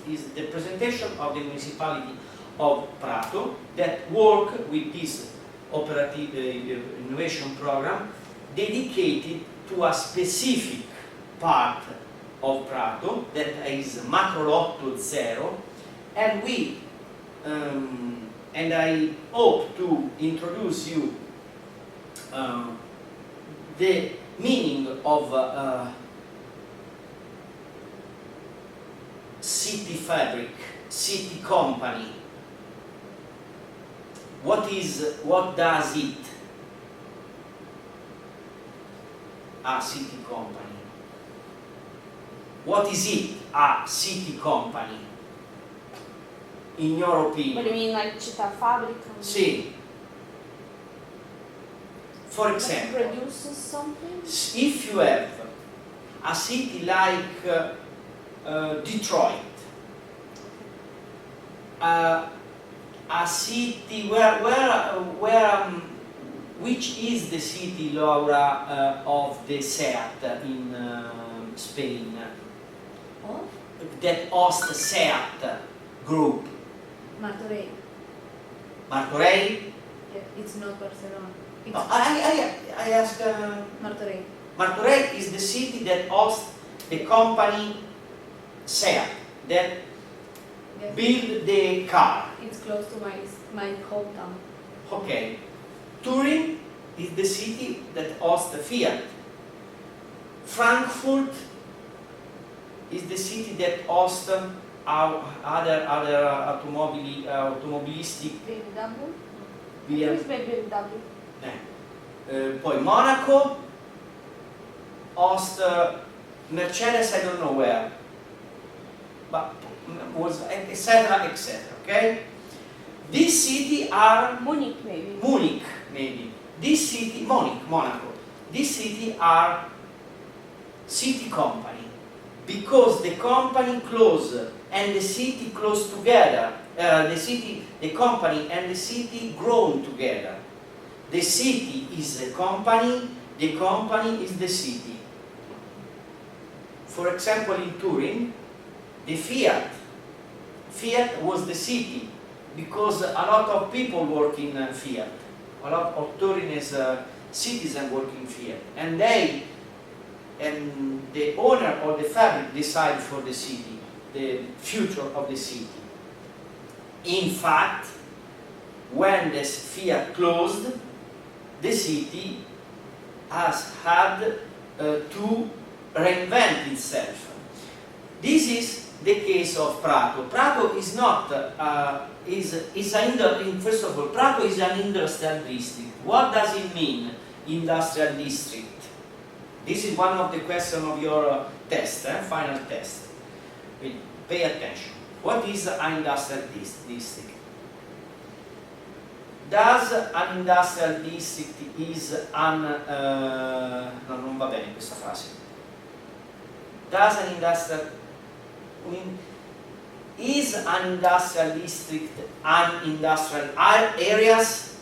Is the presentation of the municipality of Prato that work with this operative innovation program dedicated to a specific part of Prato that is Macrolotto Zero, and we and I hope to introduce you the meaning of city fabric, city company. What does it? A city company. What is it? A city company. In your opinion? What do you mean, like città fabbrica? Sì. For Like example, produces something? if you have a city like Detroit, a city which is the city, Laura, of the SEAT in Spain, Of? that hosts SEAT group? Martorell. Martorell? Yeah, it's not Barcelona. It's No, I ask. Martorell. Martorell is the city that hosts the company SEAT that Yes. build the car. It's close to my hometown. Okay. Turin is the city that hosts the Fiat. Frankfurt is the city that hosts other automobilistic. BMW? via- Who's BMW? Poi Monaco hosts Mercedes, I don't know where, but was etc. etc. Okay. These cities are Munich, maybe. Munich, maybe. This city, Monaco. This city are city company because the company close and the city close together. The company and the city grown together. The city is the company is the city. For example, in Turin, the Fiat was the city because a lot of people work in Fiat. A lot of Turinese citizens work in Fiat, and the owner of the fabric decide for the city, the future of the city. In fact, when the Fiat closed, the city has had to reinvent itself. This is the case of Prato. Prato is not first of all, Prato is an industrial district. What does it mean, industrial district? This is one of the questions of your test, final test. Pay attention. What is an industrial district? Does an industrial district is an no, non va bene questa frase. Does an industrial is an industrial district an industrial areas?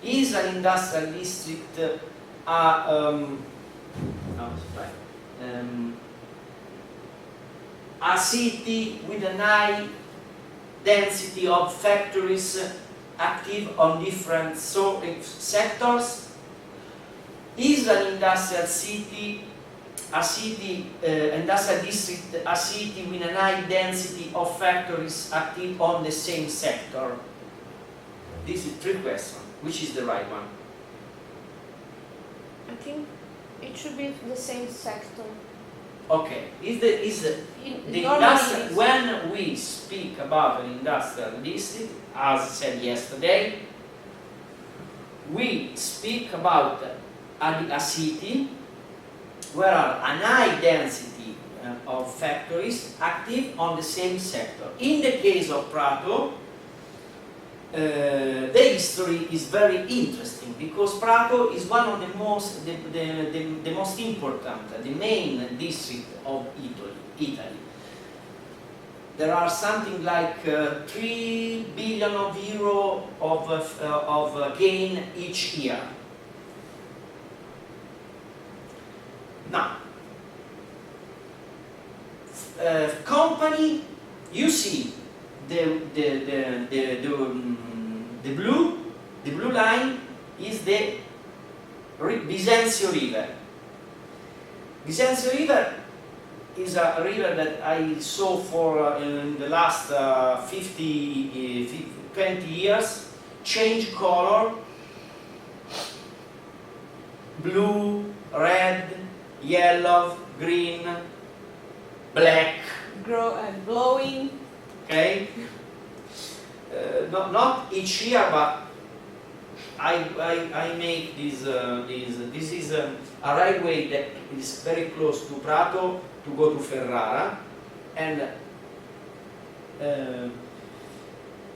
Is an industrial district a city with a high density of factories active on different sectors? Is an industrial city industrial district a city with a high density of factories active on the same sector? This is 3 questions. Which is the right one? I think it should be the same sector. Okay. Normally When we speak about an industrial district, as said yesterday, we speak about a city where are a high density of factories active on the same sector. In the case of Prato, the history is very interesting because Prato is one of the most important, the main district of Italy. There are something like 3 billion euro of gain each year. Now, company, you see the blue line is the Bisenzio River. Bisenzio River is a river that I saw for in the last 20 years, change color, blue, red, yellow, green, black. Glowing. Okay, not each year, but I make this. This is a railway that is very close to Prato to go to Ferrara, and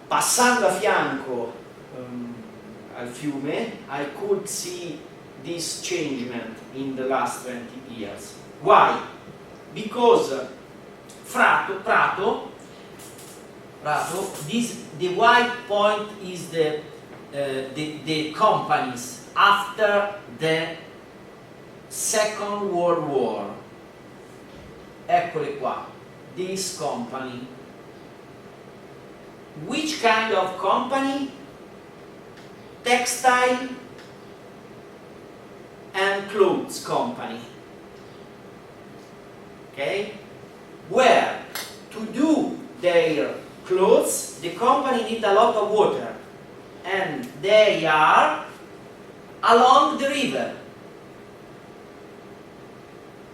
passando a fianco al fiume, I could see this changement in the last 20 years. Why? Because Prato, the white point is the companies after the Second World War. Eccole qua, this company. Which kind of company? Textile and clothes company. Okay? Where to do their clothes, the company need a lot of water, and they are along the river.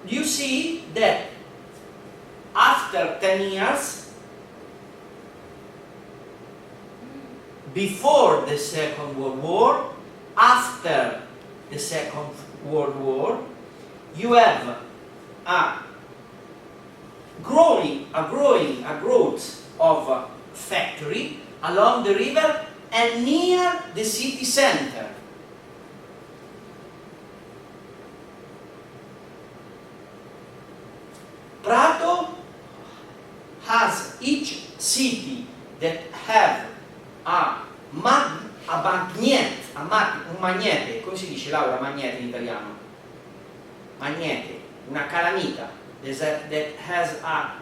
You see that after 10 years, before the Second World War, after the Second World War, you have a growth of factory along the river and near the city center. Prato has each city that have un magnete, come si dice Laura magnete in italiano? Magnete, una calamita that has a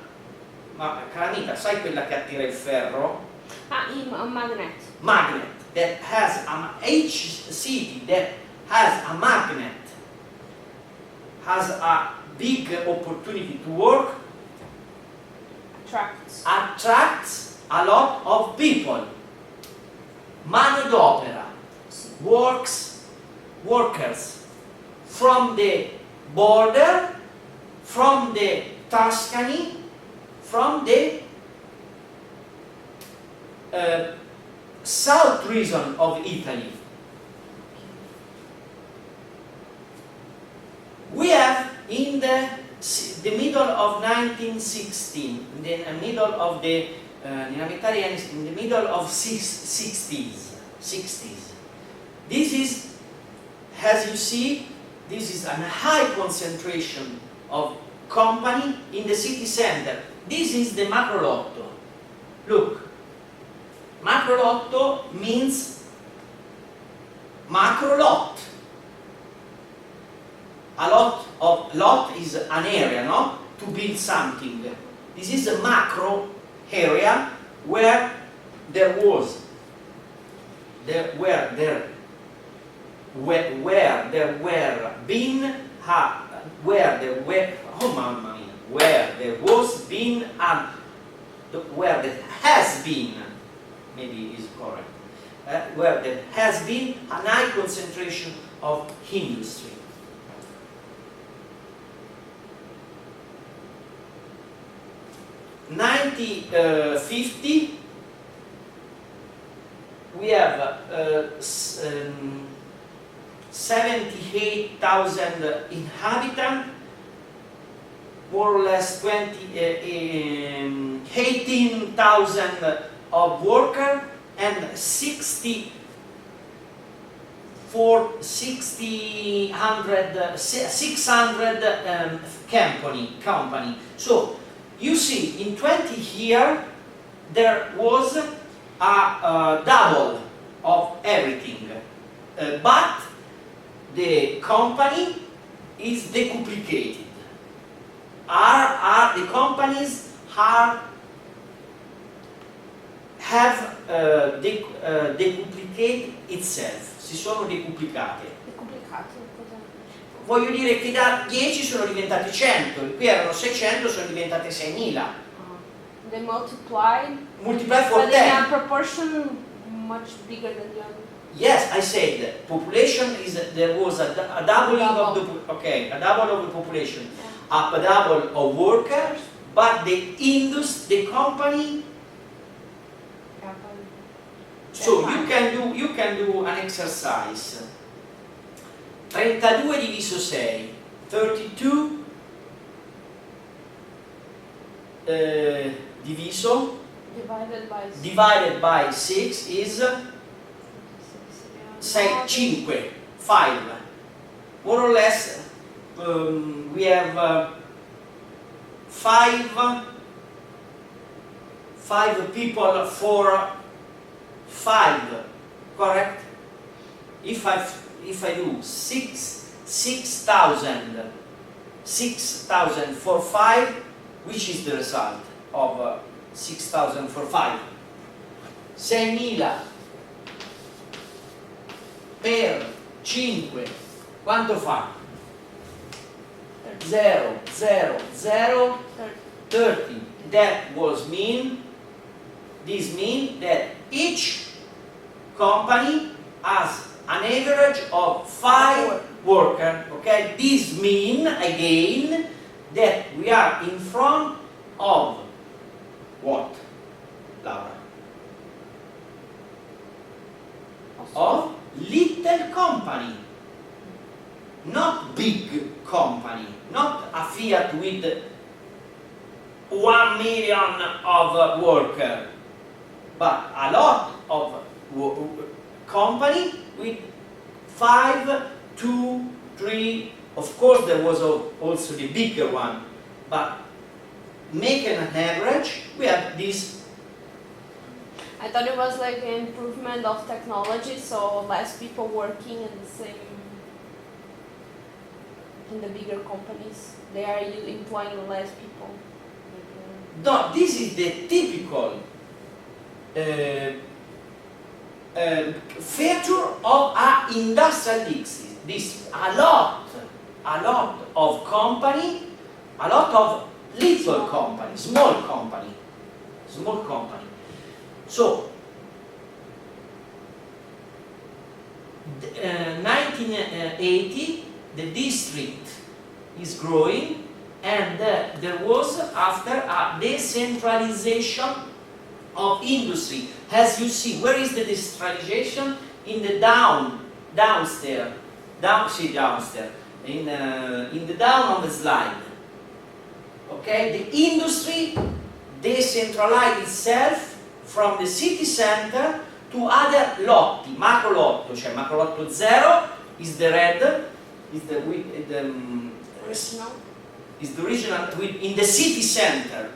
calamita, sai quella che attira il ferro? A magnet. Magnet, that has each city that has a magnet has a big opportunity to work, attracts a lot of people. Mano d'opera, workers from the border, from the Tuscany, from the south region of Italy. We have in the middle of 1916, in the middle of the in the middle of 60s. This is, as you see, this is a high concentration of company in the city center. This is the macro lotto. Look, macro lotto means macro lot. A lot is an area, no? To build something. This is a macro area where there were a high concentration of industry. 1950, we have 78,000 inhabitants, more or less 18,000 of workers, and 600 company. So you see, in 20 years there was a double of everything, but the company is deduplicated. The companies have deduplicated itself. Si sono decuplicate. voglio dire che da 10 sono diventati 100, qui erano 600, sono diventate 6.000. They multiplied, Multiply for but in a 10. proportion much bigger than the other. Yes, I said population there was a doubling of the a double of the population, a double of workers, but the company. So you can do an exercise. 32 diviso 6, 32 diviso divided by 6 is 5. More or less, we have 5 people for 5, correct? If I do 6,000 for 5, which is the result of 6,000 for 5? 6.000 per 5, quanto fa? 0, 0, 0, 30. This means that each company has an average of 5 workers. Okay, this means again that we are in front of what, Laura? Of little company, not big company, not a Fiat with 1 million of workers, but a lot of company with 5, 2, 3. Of course, there was also the bigger one, but making an average, we have this. I thought it was like an improvement of technology, so less people working in the same, in the bigger companies. They are employing less people. No, this is the typical feature of an industrial district. This a lot of company, a lot of little company, small company. So, 1980, the district is growing, and there was after a decentralization of industry. As you see, where is the decentralization? In the downstairs. In the down on the slide. Okay, the industry decentralized itself from the city center to other lotti, macro lotto, cioè macro lotto 0 is the red, is the original in the city center.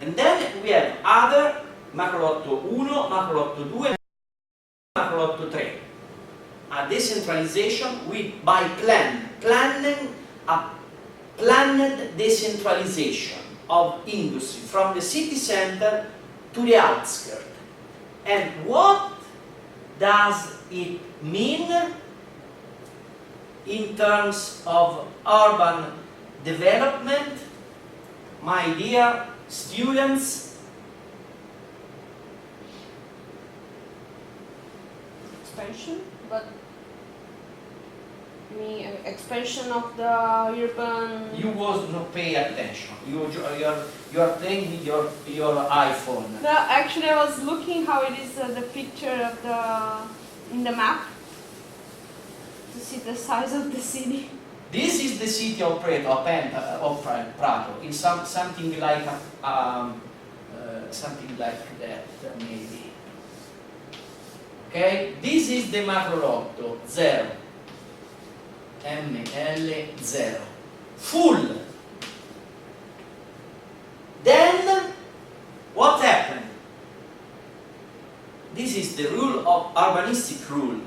And then we have other macro lotto 1, macro lotto 2, macro lotto 3. A decentralization by planned decentralization of industry from the city center to the outskirts. And what does it mean in terms of urban development, my dear students? Expansion, but expansion of the urban. You was not pay attention. You are playing with your iPhone. No, actually, I was looking how it is the picture of in the map to see the size of the city. This is the city of Prato. It's something like that, maybe. Okay, this is the macro lotto 0. ML0 full. Then what happened? This is the rule of urbanistic rule.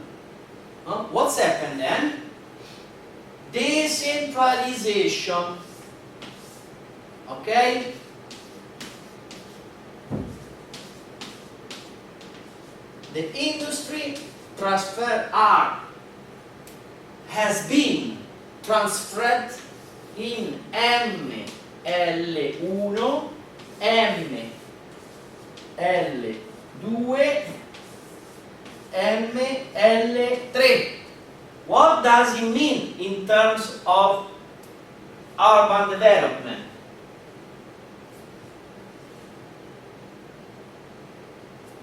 What's happened then? Decentralization. Okay? The industry transfer has been transferred in ML1, ML2, ML3. What does it mean in terms of urban development?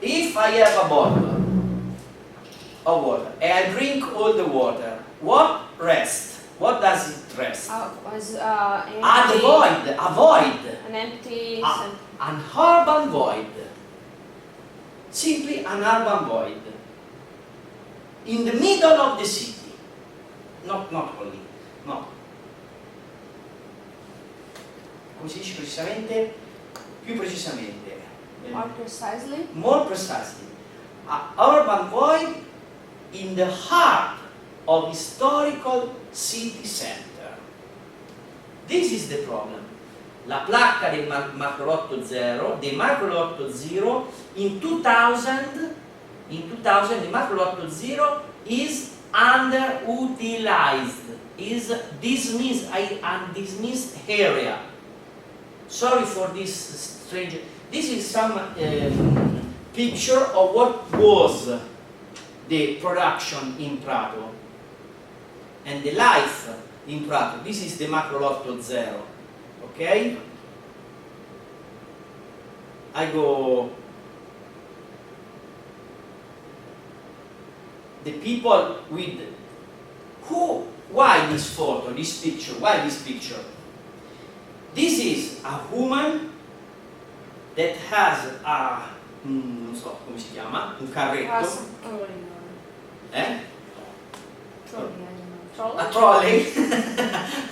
If I have a bottle of water and I drink all the water, what rests? What does it rest? Was A void. An empty. An urban void. Simply an urban void. In the middle of the city. Not only. No. Come si dice precisamente? Più precisamente. More precisely. More precisely. An urban void in the heart of historical city center. This is the problem. La placca del macrolotto 0, the macrolotto 0 in 2000 the macrolotto 0 is underutilized, is dismissed, and dismissed area. Sorry for this strange. This is some picture of what was the production in Prato and the life in Prato. This is the macrolotto 0. Okay? I go. The people with who? Why this photo? This picture? Why this picture? This is a woman that has a non so come si chiama, un carretto. A trolley,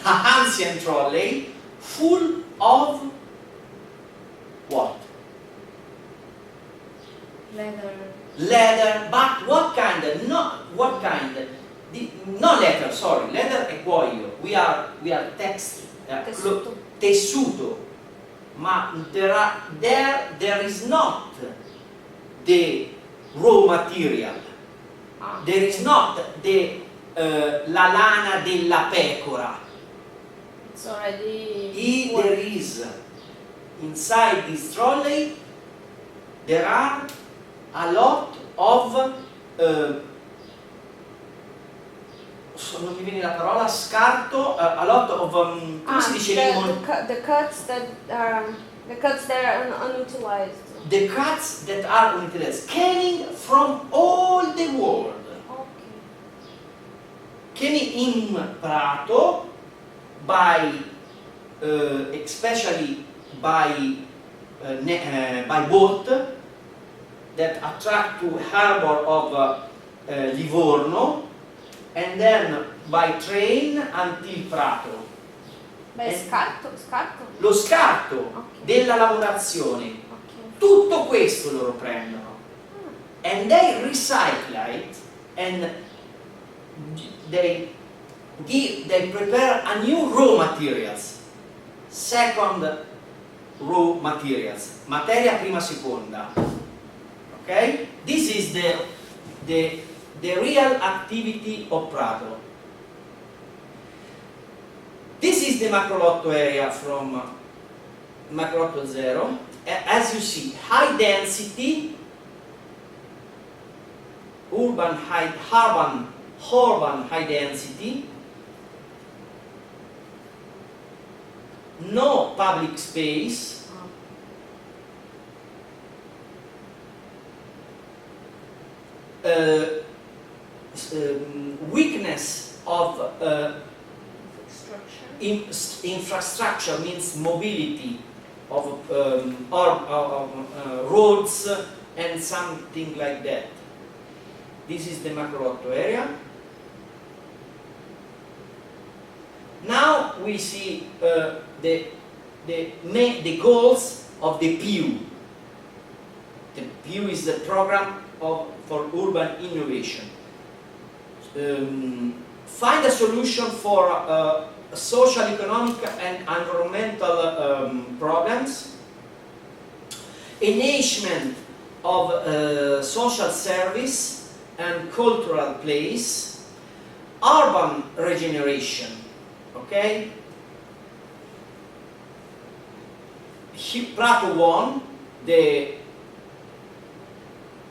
a ancient trolley full of what? Leather, but what kind? Not what kind? No leather, sorry, leather è cuoio. We are tessuto. Ma there is not the raw material. There is not the la lana della pecora. It's already. There is inside this trolley. There are a lot of non mi viene la parola, scarto, a lot of come si dice the cuts that are unutilized. The cuts that are unutilized, coming from all the world. Came in Prato by especially by boat that attract to harbor of Livorno, and then by train until Prato. Scarto? Lo scarto della lavorazione. Tutto questo loro prendono. And they recycle it and they prepare a new raw materials. Second raw materials. Materia prima seconda. Okay? This is the real activity of Prato. This is the macrolotto area from macrolotto 0. As you see, high density, urban high density, no public space, weakness of infrastructure means mobility of roads and something like that. This is the macrolotto area. Now we see the goals of the PU. The PU is the program for urban innovation. Find a solution for social, economic and environmental problems. Enhancement of social service and cultural place. Urban regeneration. Okay? Prato won the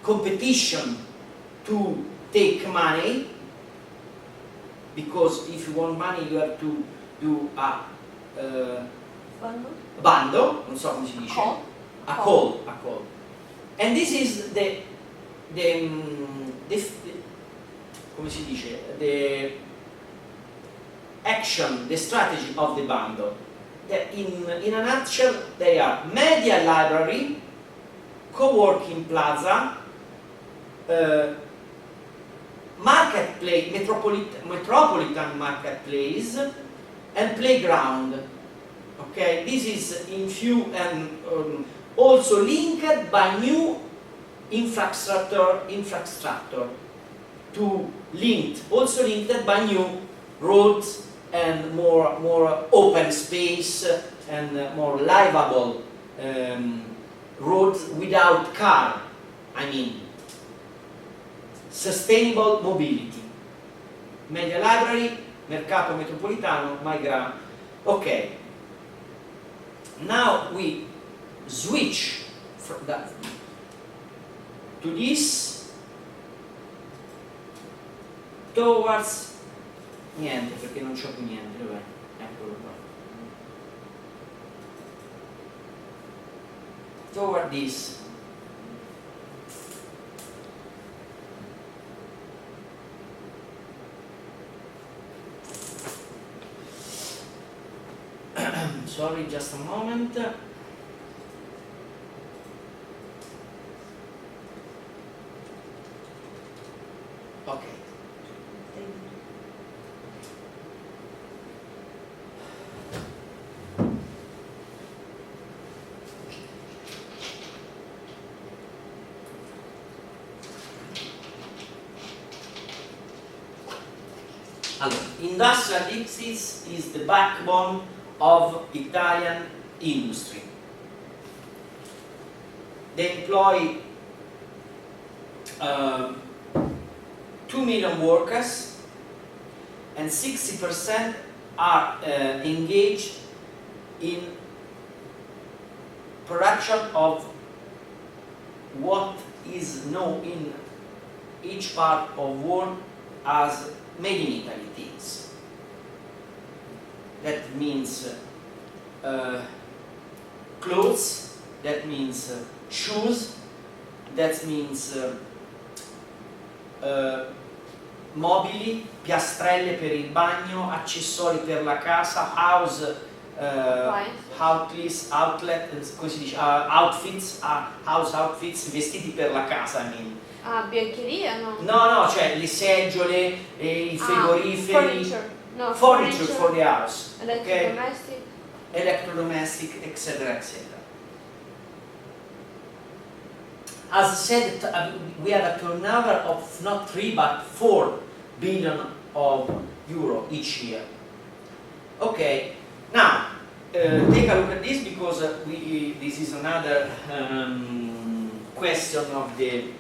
competition to take money, because if you want money you have to do a bando, non so come si dice, a call. And this is the come si dice, the action, the strategy of the bando. In a nutshell, they are media library, co-working plaza, marketplace, metropolitan marketplace, and playground. Okay, this is in few and also linked by new infrastructure to also linked by new roads and more open space and more livable roads without car. I mean, sustainable mobility. Media library, mercato metropolitano, Malgrado. Okay. Now we switch from that to this towards niente, perché non c'ho più niente, dov'è? Eccolo qua. Toward this. Sorry, just a moment. Okay. Allora, industrial is the backbone of Italian industry. They employ 2 million workers, and 60% are engaged in production of what is known in each part of world as made in Italy things. That means clothes, that means shoes, that means mobili, piastrelle per il bagno, accessori per la casa, house outlet, come si dice, outfits, house outfits, vestiti per la casa, I mean. Ah, biancheria, no? No, cioè le seggiole, i frigoriferi, furniture for the house, Electrodomestic, okay? Electrodomestic, etc. As I said, we have a turnover of not 3 but 4 billion of euro each year. Okay, now take a look at this, because this is another question of the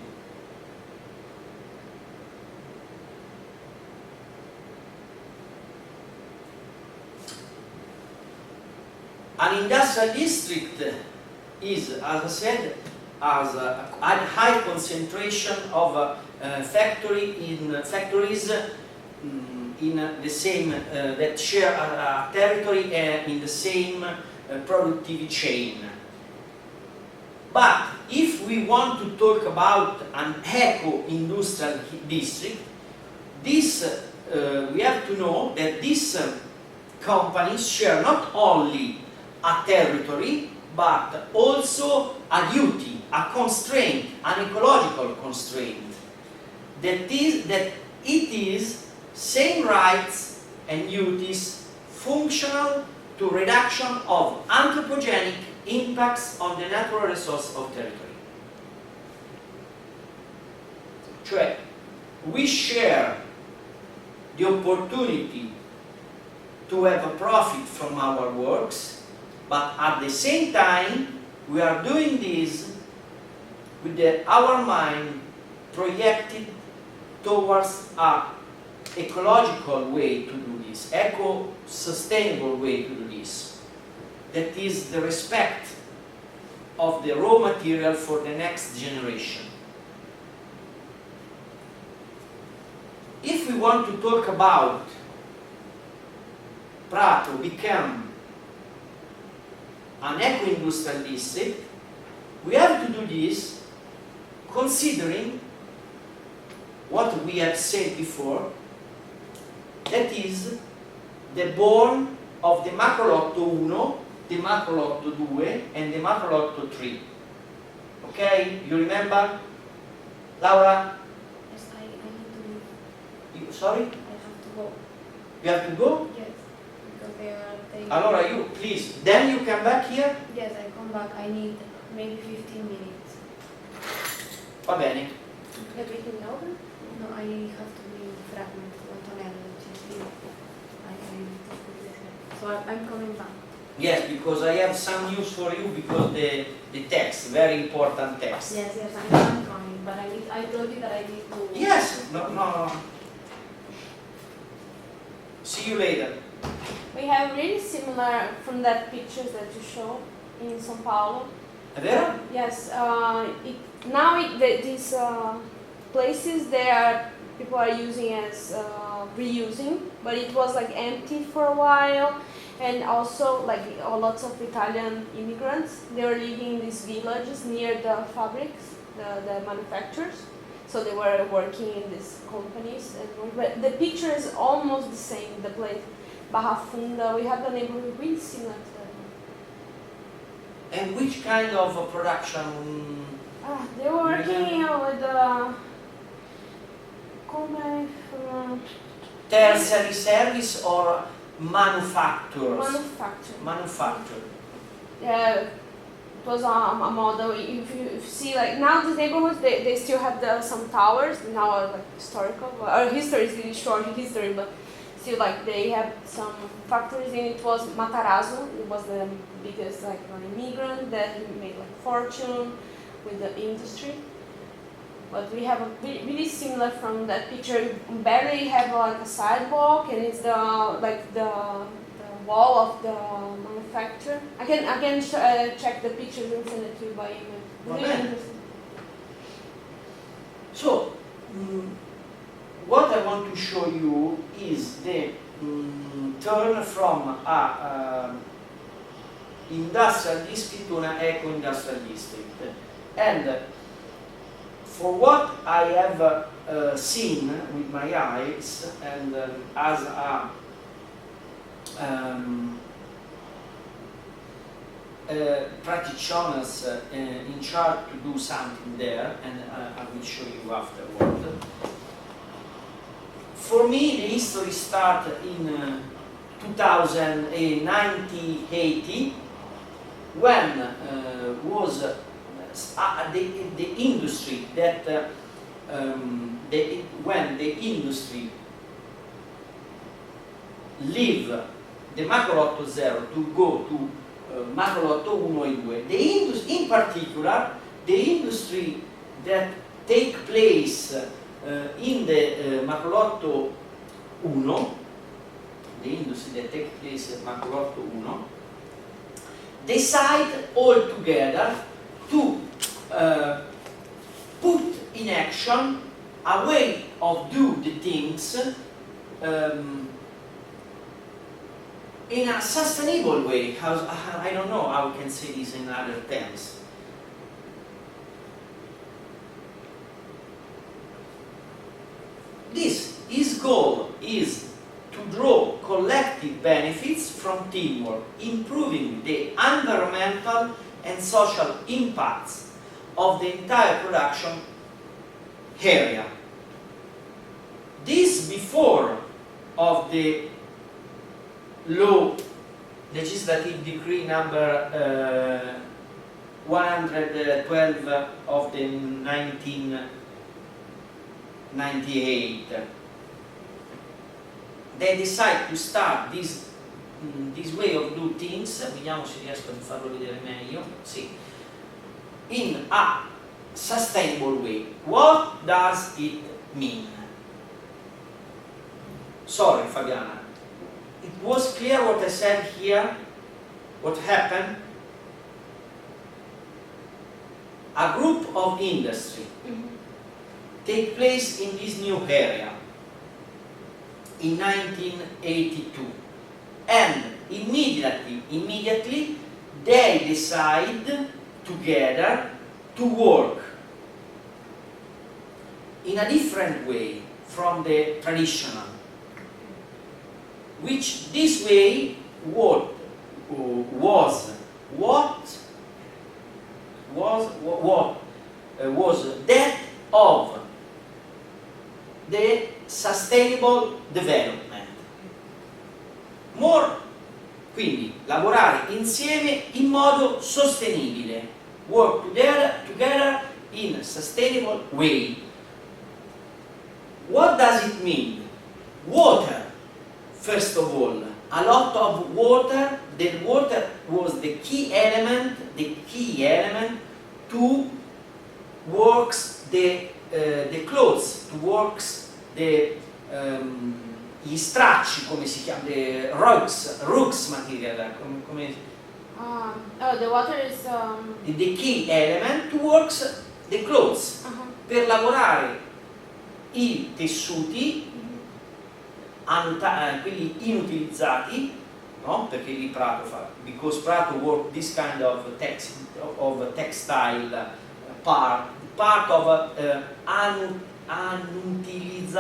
an industrial district is, as I said, as a high concentration of factories in the same that share a territory and in the same productive chain. But if we want to talk about an eco-industrial district, this we have to know that these companies share not only a territory, but also a duty, a constraint, an ecological constraint. That it is same rights and duties functional to reduction of anthropogenic impacts on the natural resource of territory. Cioè, we share the opportunity to have a profit from our works, but at the same time we are doing this with our mind projected towards a ecological way to do this, eco-sustainable way to do this. That is the respect of the raw material for the next generation. If we want to talk about Prato become an eco-industrial district, we have to do this considering what we have said before, that is the born of the macrolotto 1, the macrolotto 2 and the macrolotto 3. Okay? You remember? Laura? Yes, I need to leave. Sorry? I have to go. You have to go? Yes, because they are taking... Allora you, please, then you come back here? Yes, I come back. I need maybe 15 minutes. Va bene. Everything over? No, I have to be in fragment with Antonella, which is here. I need to put this here. So I'm coming back. Yes, because I have some news for you because the text, very important text. Yes, I'm coming, but I told you that I need to... Yes, no. See you later. We have really similar from that pictures that you show in São Paulo. È vero? Yes, these places people are using as reusing, but it was like empty for a while, and also like lots of Italian immigrants, they were living in these villages near the fabrics, the manufacturers, so they were working in these companies. But the picture is almost the same, the place, Barra Funda, we have a neighborhood really similar to that. And which kind of production? They were working with Tertiary service or manufacturers? Manufacture. It was a model. If you see, like now the neighborhoods, they still have some towers. Now are like historical. Our history is really short history, but still like they have some factories. And it was Matarazzo. It was the biggest like immigrant that made like fortune with the industry. But we have a really similar from that picture. You barely have like a sidewalk, and it's the wall of the manufacturer. I can check the pictures and send it to you by email. Really interesting. So, what I want to show you is the turn from a industrial district to an eco-industrial district. And for what I have seen with my eyes, and as a practitioners in charge to do something there, and I will show you afterward. For me, the history started in 1980, when was the industry that when the industry leave the macrolotto 0 to go to macrolotto 1 e 2. In particular, the industry that take place in the macrolotto 1, the industry that take place in macrolotto 1, decide all together to put in action a way of do the things in a sustainable way. I don't know how we can say this in other terms. His goal is to draw collective benefits from teamwork, improving the environmental and social impacts of the entire production area. This before of the law, legislative decree number 112 of the 1998. They decide to start this way of do things, vediamo se riesco a farlo vedere meglio, sì, in a sustainable way. What does it mean? sorry Fabiana, it was clear what I said here, what happened? A group of industry take place in this new area in 1982, and immediately they decide together to work in a different way from the traditional, which this way was that of the sustainable development. Quindi lavorare insieme in modo sostenibile, work together in a sustainable way. What does it mean? Water, first of all, a lot of water. The water was the key element to works the clothes, to works gli stracci, come si chiama, the rugs material, come the water is the key element to works the clothes. Per lavorare i tessuti, quelli inutilizzati, no? Perché lì Prato fa, because Prato work this kind of textile part of unutilized.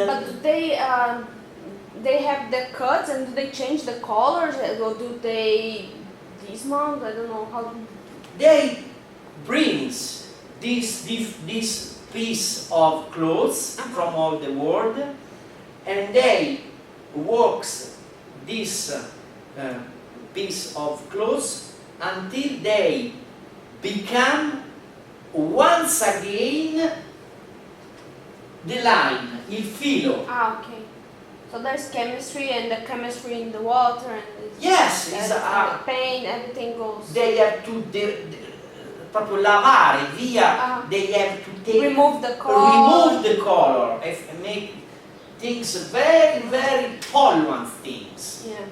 But do they have the cuts, and do they change the colors, or do they dismount? I don't know how. They brings this piece of clothes from all the world, and they works this piece of clothes until they become once again the line, il filo. Okay. So there's chemistry, and the chemistry in the water, and Yes, the paint, everything goes. they have to proprio lavare via. They have to Remove the color. remove the color and make things very, very pollutant things. Yeah.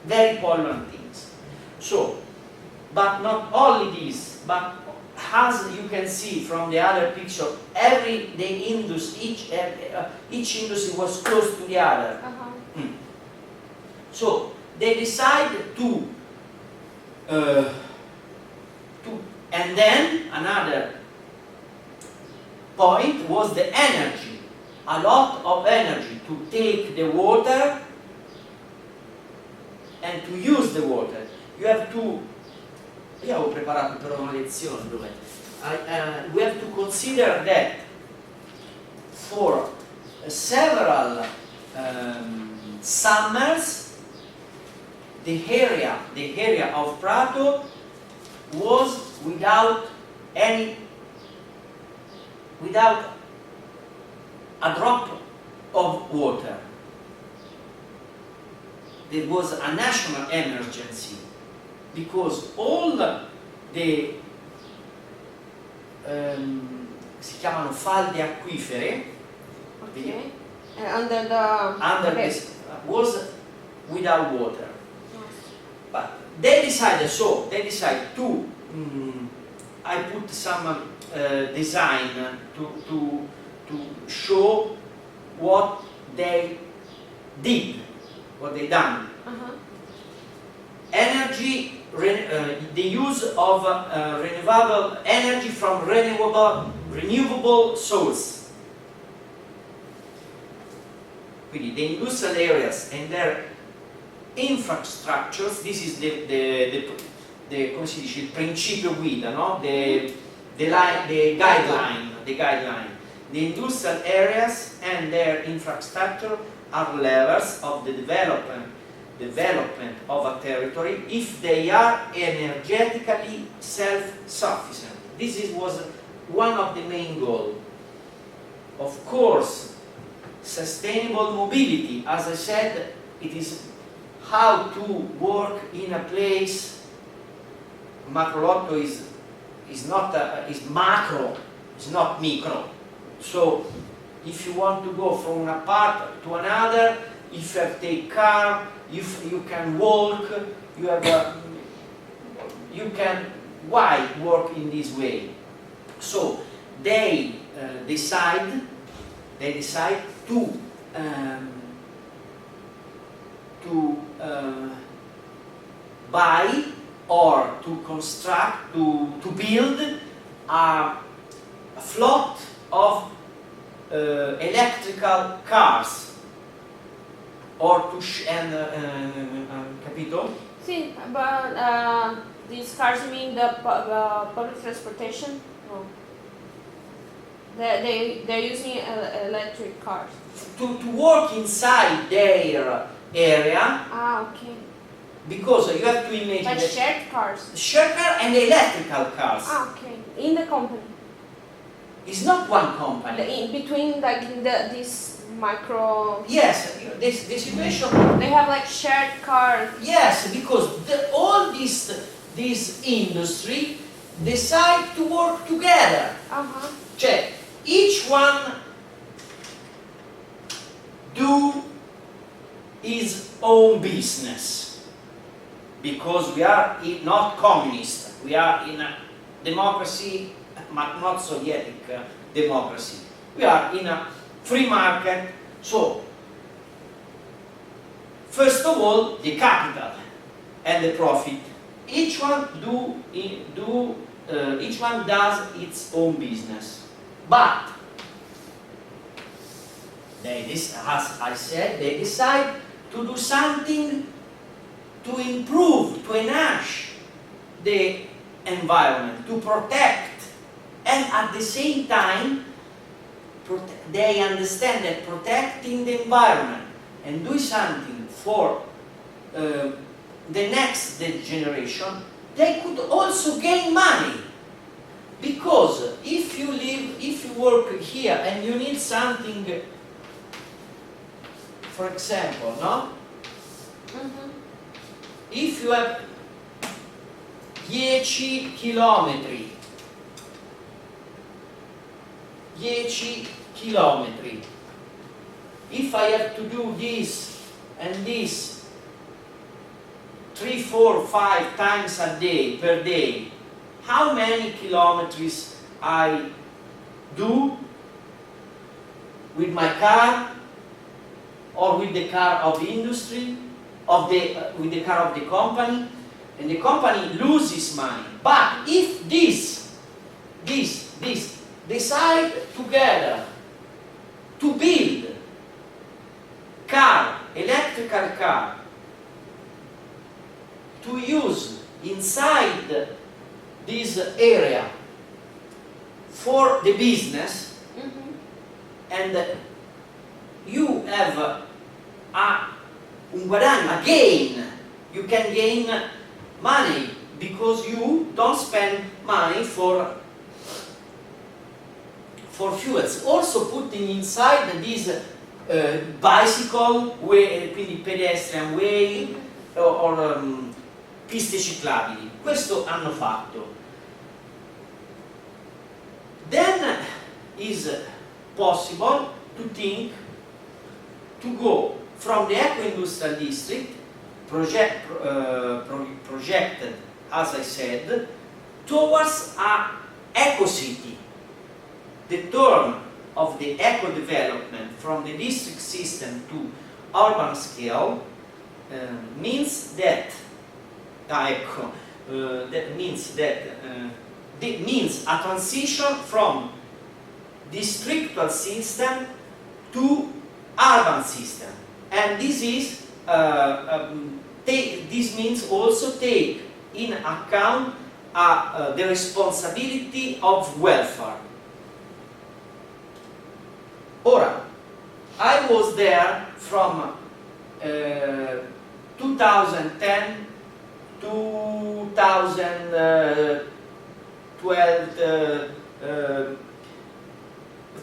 Very pollutant things. So, but not only this, but as you can see from the other picture, each industry was close to the other. So they decided to and then another point was the energy. A lot of energy to take the water and to use the water. You have to. Io avevo preparato però una lezione dove we have to consider that for several summers the area of Prato was without a drop of water. There was a national emergency because all the si chiamano falde acquifere, Okay. Under this was without water. But they decided to I put some design to show what they did, what they done. Energy, the use of renewable energy from renewable source. Quindi the industrial areas and their infrastructures, this is the come si dice, il principio guida, no? The guideline. The industrial areas and their infrastructure are levers of the development of a territory if they are energetically self-sufficient. This was one of the main goals. Of course, sustainable mobility, as I said, it is how to work in a place. Macrolotto is macro, it's not micro. So if you want to go from one part to another, if you take car, if you can walk, you have you can why work in this way. So they decide to buy or to construct, to build a float of electrical cars, or to capito? See, but these cars mean the public transportation? No. They're using electric cars. To work inside their area, Ah, okay. because you have to imagine Like that shared cars. shared car and electrical cars. Ah, okay. In the company. It's not one company. In between like this micro. Yes, the situation. They have like shared cars. Yes, because all this industry decide to work together. Uh-huh. Cioè, each one do his own business, because we are not communist. We are in a democracy, but not Soviet democracy. We are in a free market. So, first of all, the capital and the profit. Each one each one does its own business. But as I said, they decide to do something to improve, to enhance the environment, to protect, and at the same time, they understand that protecting the environment and doing something for the next generation, they could also gain money. Because if you work here and you need something, for example, no? Mm-hmm. If you have 10 chilometri, 10 chilometri, if I have to do this and this 3, 4, 5 times a day, per day, how many kilometers I do with my car, or with the car of the industry, with the car of the company, and the company loses money. But if this decide together to build electrical car, to use inside this area for the business, Mm-hmm. and you have un guadagno, a gain. You can gain money because you don't spend money for fuels. Also putting inside this bicycle way, quindi pedestrian way, or piste ciclabili. Questo hanno fatto. Then is possible to think to go from the eco-industrial district projected, as I said, towards a eco-city. The turn of the eco-development from the district system to urban scale means that means a transition from districtal system to urban system, and this is this means also take in account the responsibility of welfare. Ora, I was there from 2010 2012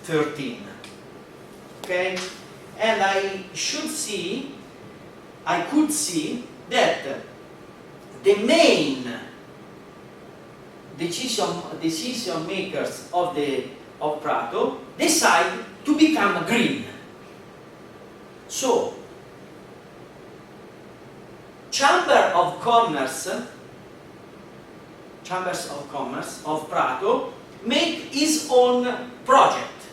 13, okay, and I could see that the main decision makers of Prato decide to become green. So, Chambers of Commerce of Prato make his own project.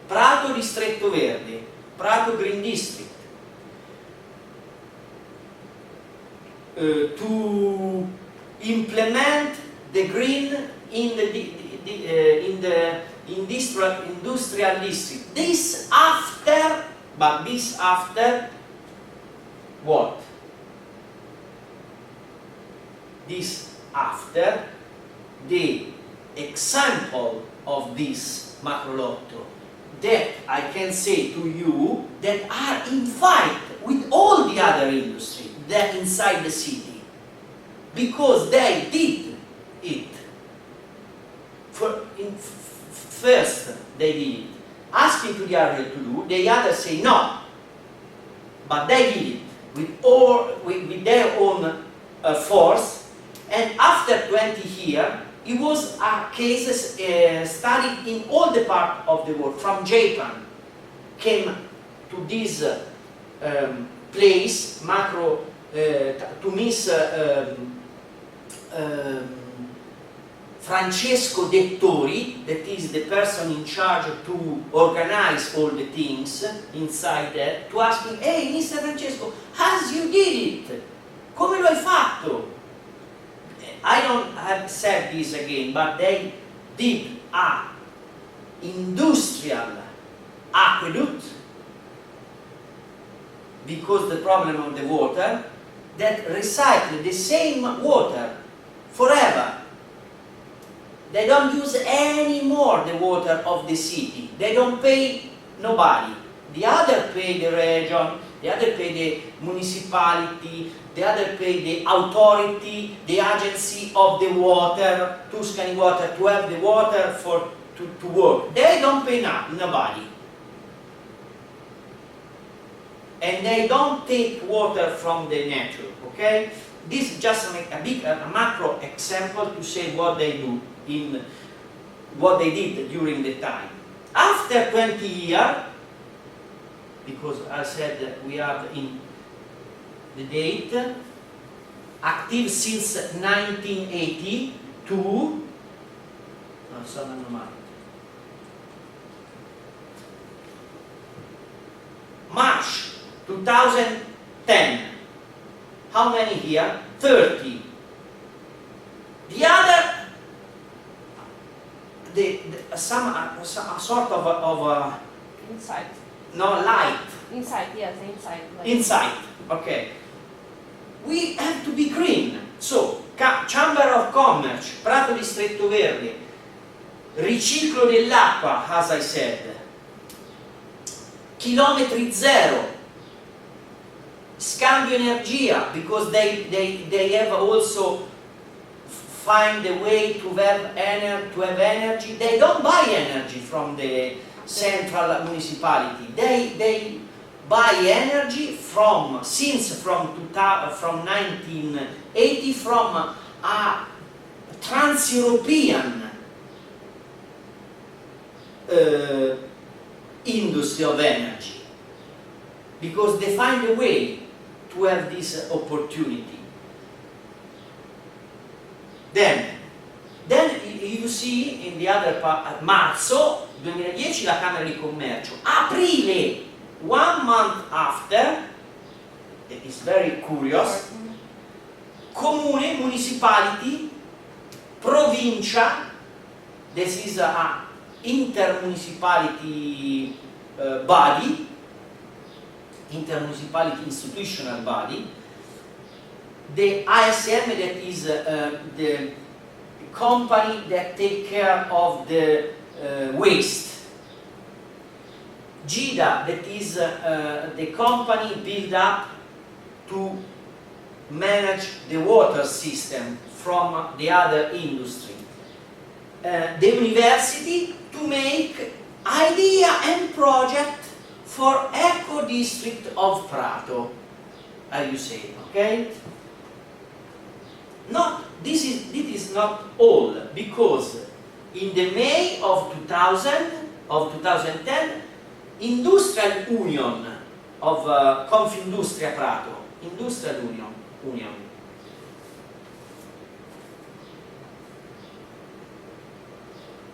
Prato Distretto Verde, Prato Green District, to implement the green in the industrial district. This after what? This after the example of this macrolotto that I can say to you that are in fight with all the other industry that inside the city, because they did it. First they did it, asking to the other to do, the others say no, but they did it with their own force. And after 20 years, it was a case studied in all the part of the world. From Japan came to this place, macro, to Miss Francesco Dettori, that is the person in charge to organize all the things inside there, to ask him, hey Mr. Francesco, as you did it? Come lo hai fatto? I don't have said this again, but they did a industrial aqueduct, because the problem of the water, that recycle the same water forever. They don't use anymore the water of the city. They don't pay nobody. The other pay the region, the other pay the municipality, the other pay the authority, the agency of the water, Tuscany Water, to have the water to work. They don't pay nobody. And they don't take water from the nature, okay? This is just a macro example to say what they do, in what they did during the time. After 20 years, because I said we have in the date, active since 1982, March 2010. How many here? 30. The other, some sort of Inside. no, light. Inside, yes, inside. Like Inside, okay. We have to be green. So, Chamber of Commerce, Prato Distretto Verde, riciclo dell'acqua, as I said, chilometri zero, scambio energia, because they have also find a way to have energy. They don't buy energy from the central municipality. They buy energy from 1980 from a trans-European industry of energy, because they find a way to have this opportunity. Then you see in the other part, marzo 2010 la Camera di Commercio, aprile, 1 month after, it is very curious, comune, municipality, provincia, this is a intermunicipality body, intermunicipality institutional body, the ASM, that is the company that take care of the waste. GIDA, that is the company built up to manage the water system from the other industry. The university to make idea and project for eco district of Prato, as you say, okay? This is not all, because in the May of 2000 of 2010, Industrial Union of Confindustria Prato, Industrial Union.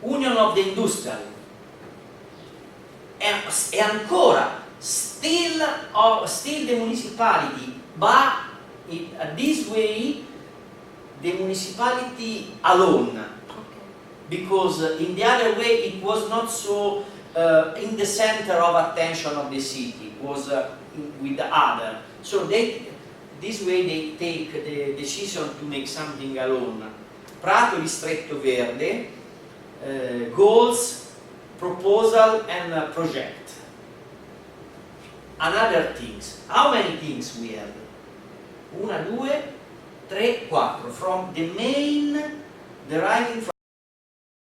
Union of the Industrial. E ancora, still the municipality, but this way the municipality alone. Because in the other way it was not so in the center of attention of the city, it was with the other. So this way they take the decision to make something alone. Prato Distretto Verde, goals, proposal and project. Another things. How many things we have? 1, 2, 3, 4. From the main, deriving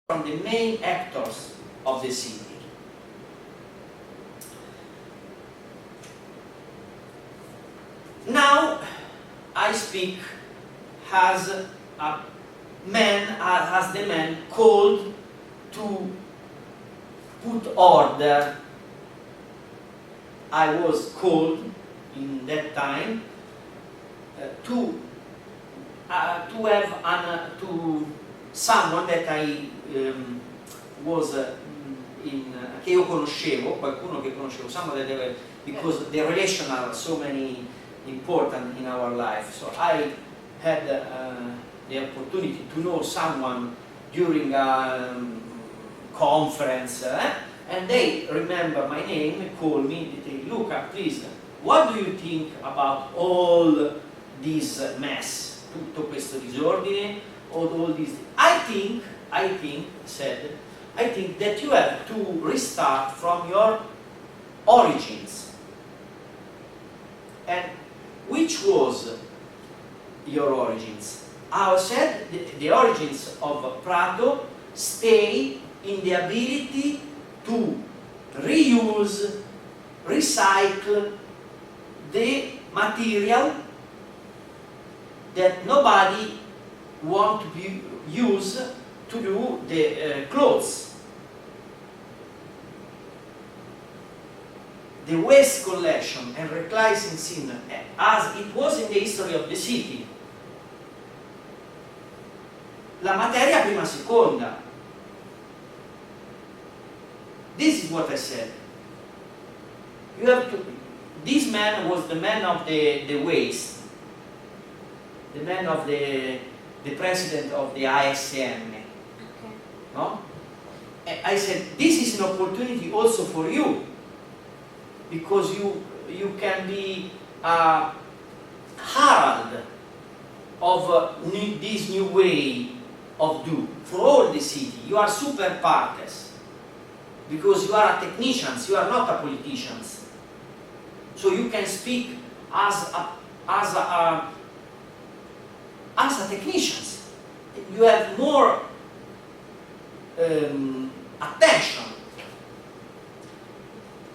from the main actors of the city. Now I speak as a man, as the man called to put order. I was called in that time to have to someone that I was che io conoscevo, qualcuno che conoscevo, someone that because the relation are so many important in our life. So I had the opportunity to know someone during a conference, and they remember my name, call me, they say, Luca, please, what do you think about all this mess? Tutto questo disordine, all these. I think that you have to restart from your origins. And which was your origins? I said the origins of Prato stay in the ability to reuse, recycle the material that nobody want to use to do the clothes. The waste collection and recycling as it was in the history of the city. La materia prima seconda. This is what I said. You have to. This man was the man of the waste, the man of the president of the ISM. Okay. No? And I said this is an opportunity also for you, because you can be a herald of this new way of do for all the city. You are super partes, because you are technicians, you are not a politicians. So you can speak as a technicians. You have more attention.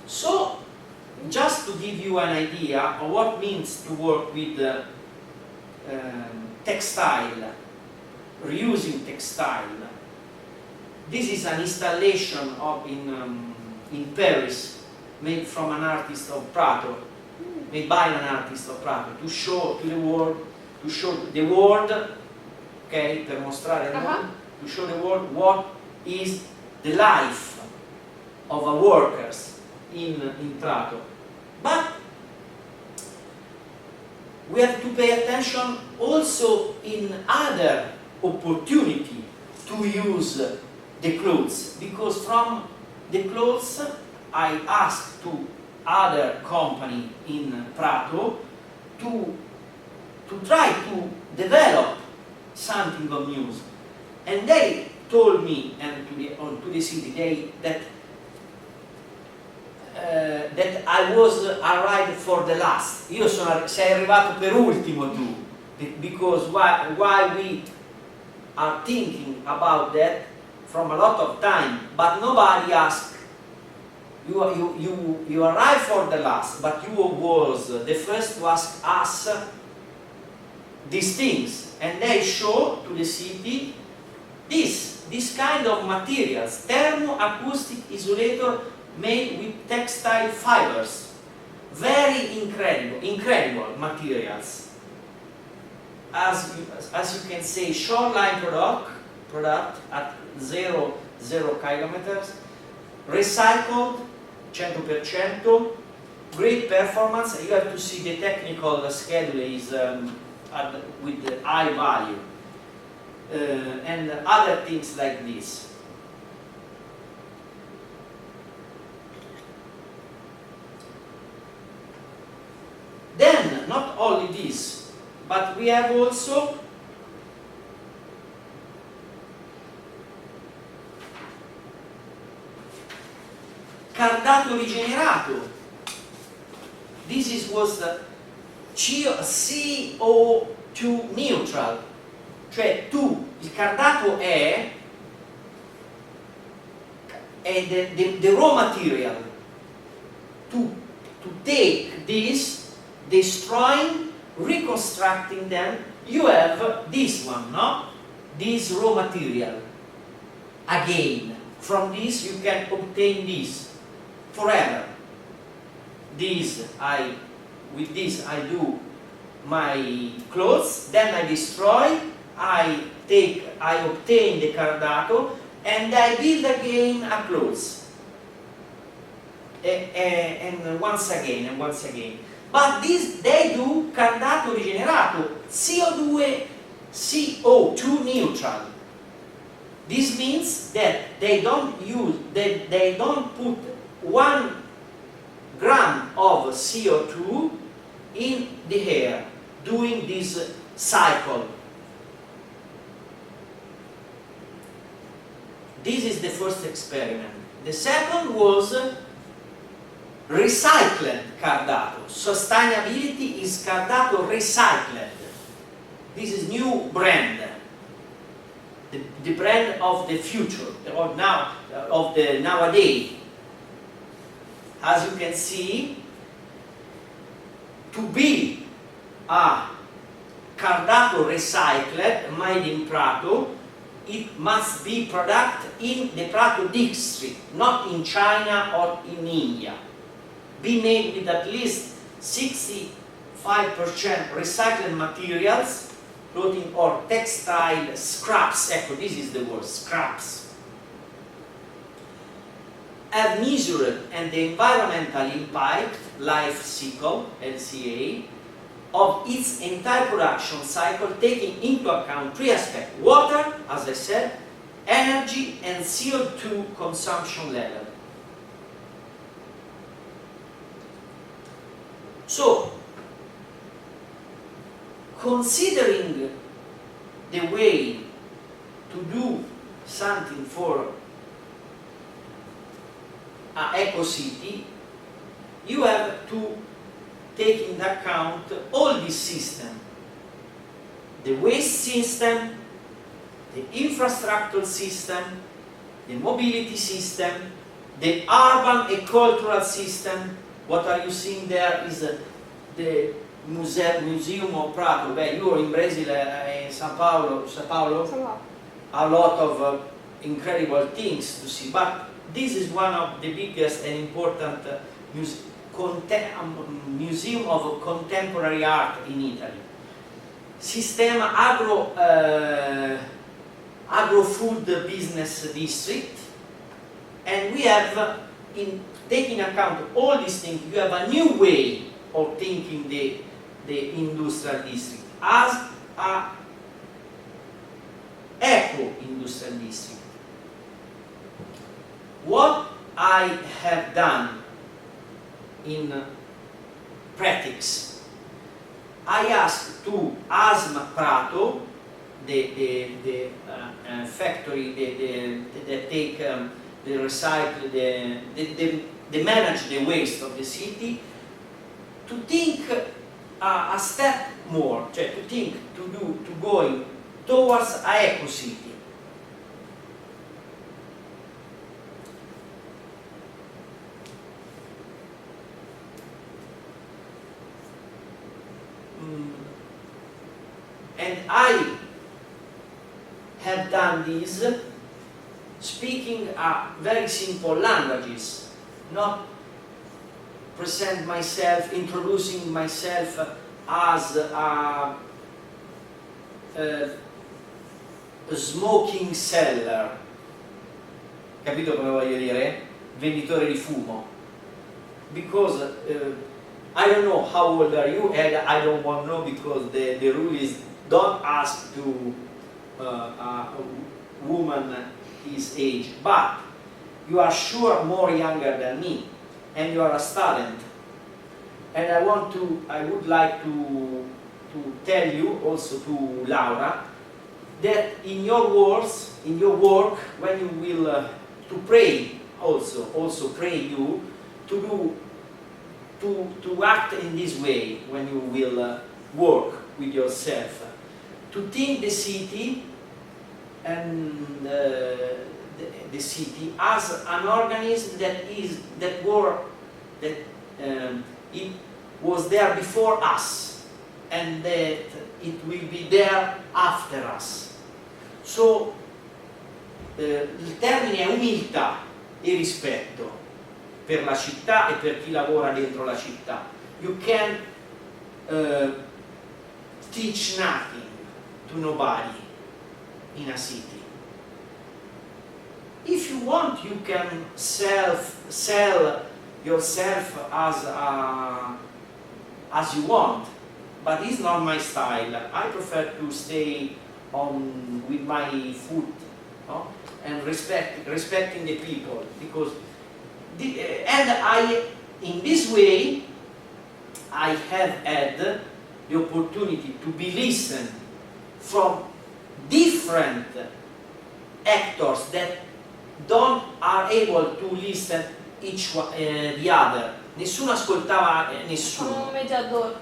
So just to give you an idea of what it means to work with textile, reusing textile. This is an installation of in Paris, made from an artist of Prato, made by an artist of Prato, to show to the world, okay, per mostrare al mondo, to show the world what is the life of a workers in Prato. But we have to pay attention also in other opportunity to use the clothes, because from the clothes I asked to other company in Prato to try to develop something of news, and they told me and to the city that I was arrived for the last. Io sei arrivato per ultimo tu, because why we are thinking about that from a lot of time, but nobody asked. You arrived for the last, but you was the first to ask us these things, and they show to the city this. this kind of materials, thermoacoustic insulator made with textile fibers. Very incredible materials. As you can say, shoreline product at 0 kilometers, recycled 100%, great performance. You have to see the technical schedule is with the high value, and other things like this. Then, not only this, but we have also cardato rigenerato. This was CO2 neutral, cioè il cardato è the raw material. To take this, destroying, reconstructing them, you have this one, no? This raw material. Again, from this you can obtain this forever. With this I do my clothes, then I destroy, I obtain the cardato, and I build again a clothes. And once again, and once again. But this, they do cardato rigenerato, CO2 neutral. This means that they don't put 1 gram of CO2 in the air doing this cycle. This is the first experiment. The second was recycled cardato. Sustainability is cardato recycled. This is new brand. The brand of the future, of the nowadays. As you can see, to be a cardato recycled made in Prato, it must be product in the Prato district, not in China or in India. Be made with at least 65% recycled materials, clothing or textile scraps. This is the word, scraps. Have measured and the environmental impact life cycle, LCA, of its entire production cycle, taking into account 3 aspects: water, as I said, energy, and CO2 consumption level. So, considering the way to do something for an eco-city, you have to take into account all this system: the waste system, the infrastructure system, the mobility system, the urban and cultural system. What are you seeing there is the Museum of Prato. You are in Brazil, in São Paulo, a lot of incredible things to see, but this is one of the biggest and important museum of contemporary art in Italy. Sistema agro-food business district, and we have, in taking account all these things, you have a new way of thinking the industrial district as a eco-industrial district. What I have done in practice, I asked to ASM Prato, the factory that take the recycle, they manage the waste of the city, to think a step more, to think to going towards a eco city. And I have done this speaking very simple languages, not present myself, introducing myself as a smoking seller, capito come voglio dire? Venditore di fumo. Because I don't know how old are you, and I don't want to know because the rule is don't ask to a woman his age, but you are sure more younger than me, and you are a student, and I would like to tell you, also to Laura, that in your work, when you will to pray, also pray you to act in this way when you will work with yourself, to think the city and the city as an organism that it was there before us and that it will be there after us. So il termine è umiltà e rispetto per la città e per chi lavora dentro la città. You can teach nothing to nobody in a city. If you want, you can sell yourself as you want, but it's not my style. I prefer to stay with my foot, no? And respecting the people, because in this way I have had the opportunity to be listened from different actors that are able to listen the other. Nessuno ascoltava nessuno. Come un mediatore.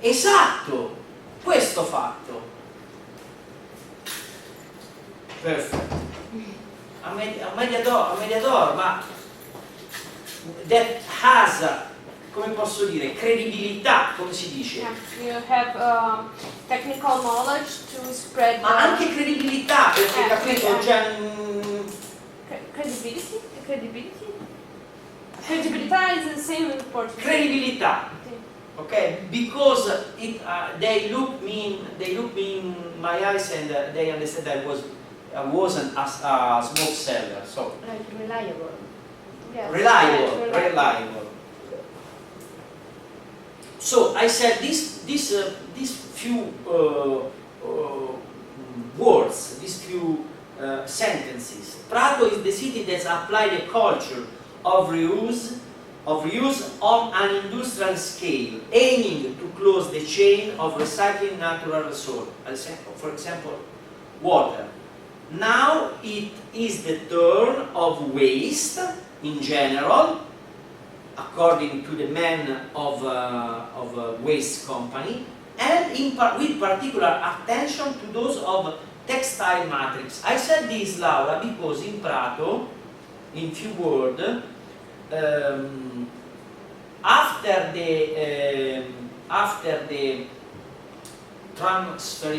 Esatto, questo fatto. Perfetto. A mediator, ma that has, come posso dire, credibilità, come si dice? Yeah, you have technical knowledge to spread. Ma anche credibilità, perché capito? Credibility? Credibilità is the same in Portuguese. Credibilità. Okay, because they look me in my eyes and they understand that I wasn't a smoke seller. So Like reliable. Yes. reliable. So I said these few words, these few sentences. Prato is the city that applied a culture of reuse on an industrial scale, aiming to close the chain of recycling natural resources, for example, water. Now it is the turn of waste in general, according to the man of a waste company, and with particular attention to those of textile matrix. I said this, Laura, because in Prato, in few words, after the transfer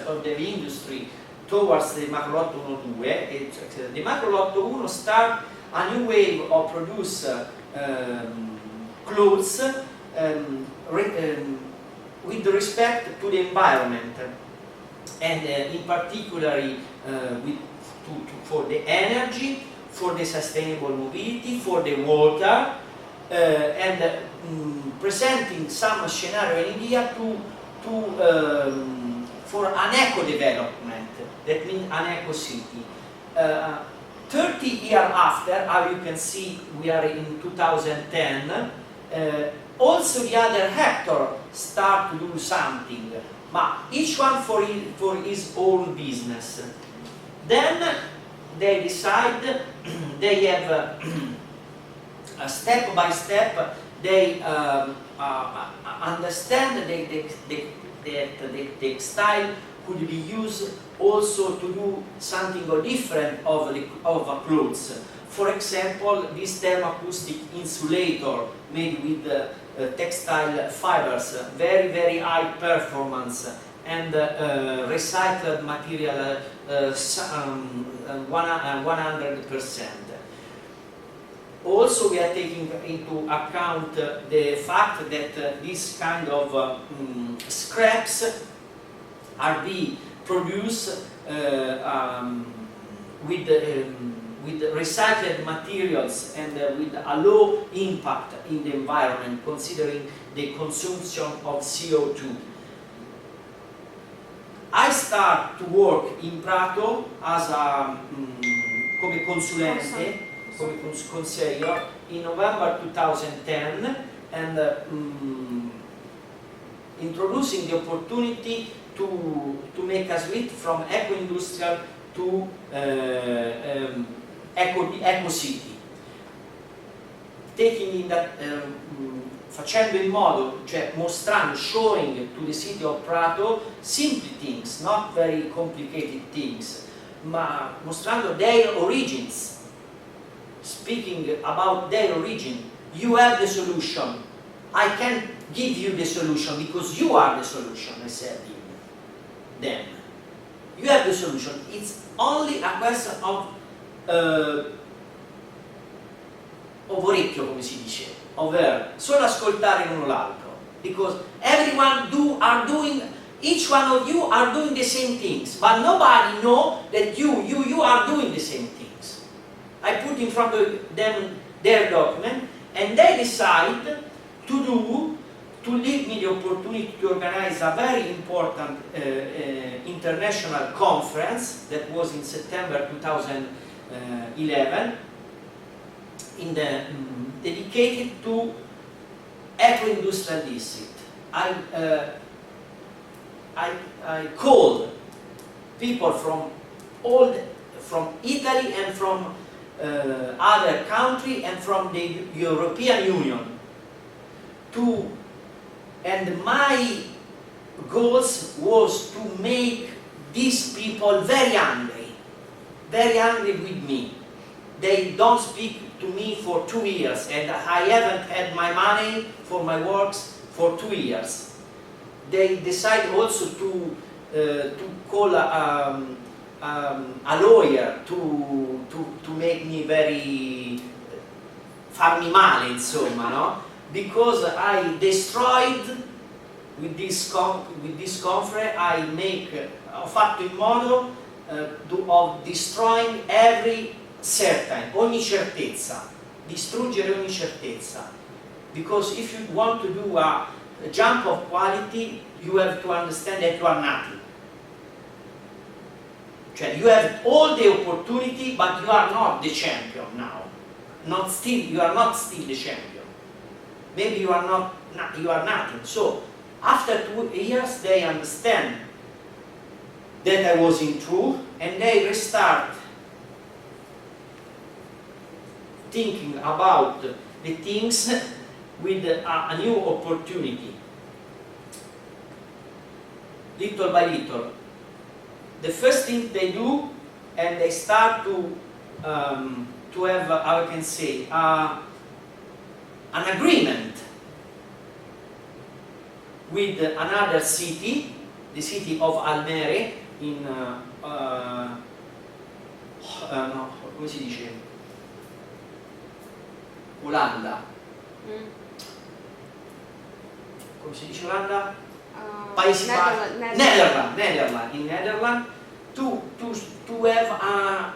of the industry towards the macrolotto 1-2, the macrolotto 1 start a new wave of produce clothes with respect to the environment, and in particular for the energy, for the sustainable mobility, for the water, and presenting some scenario and idea for an eco development, that means an eco city. 30 years after, how you can see, we are in 2010, also the other actor start to do something, but each one for his own business. Then they decide, they have a step by step, they understand that the textile could be used also to do something different of clothes. For example, this thermoacoustic insulator made with textile fibers, very high performance and recycled material 100%. Also, we are taking into account the fact that this kind of scraps are being produced with recycled materials and with a low impact in the environment, considering the consumption of CO2. I start to work in Prato as a come consulente, come consigliere, in November 2010, and introducing the opportunity to make a switch from eco-industrial to eco-city. Taking in that, facendo in modo, cioè mostrando, showing to the city of Prato simple things, not very complicated things, ma mostrando their origins, speaking about their origin. You have the solution. I can give you the solution because you are the solution, I said to them. You have the solution. It's only a question of orecchio, come si dice, ovvero solo ascoltare l'uno l'altro, because everyone are doing, each one of you are doing the same things, but nobody know that you are doing the same things. I put in front of them their document, and they decide to give me the opportunity to organize a very important international conference that was in September 2011, dedicated to eco-industrial district. I called people from Italy and from other countries and from the European Union and my goals was to make these people very angry with me. They don't speak to me for 2 years, and I haven't had my money for my works for 2 years. They decide also to call a lawyer to make me very farmi male, insomma, no? Because I destroyed with this conference, ho fatto in modo of destroying every certain, ogni certezza, distruggere ogni certezza. Because if you want to do a jump of quality, you have to understand that you are nothing. Cioè, you have all the opportunity, but you are not the champion now. You are not still the champion. Maybe you are nothing. So, after 2 years, they understand that I was in truth, and they restart thinking about the things with a new opportunity. Little by little. The first thing they do, and they start to have, how I can say, an agreement with another city, the city of Almere, in no, come si dice? Olanda. Come si dice Olanda? Paesi Netherlands. In Netherlands, to have an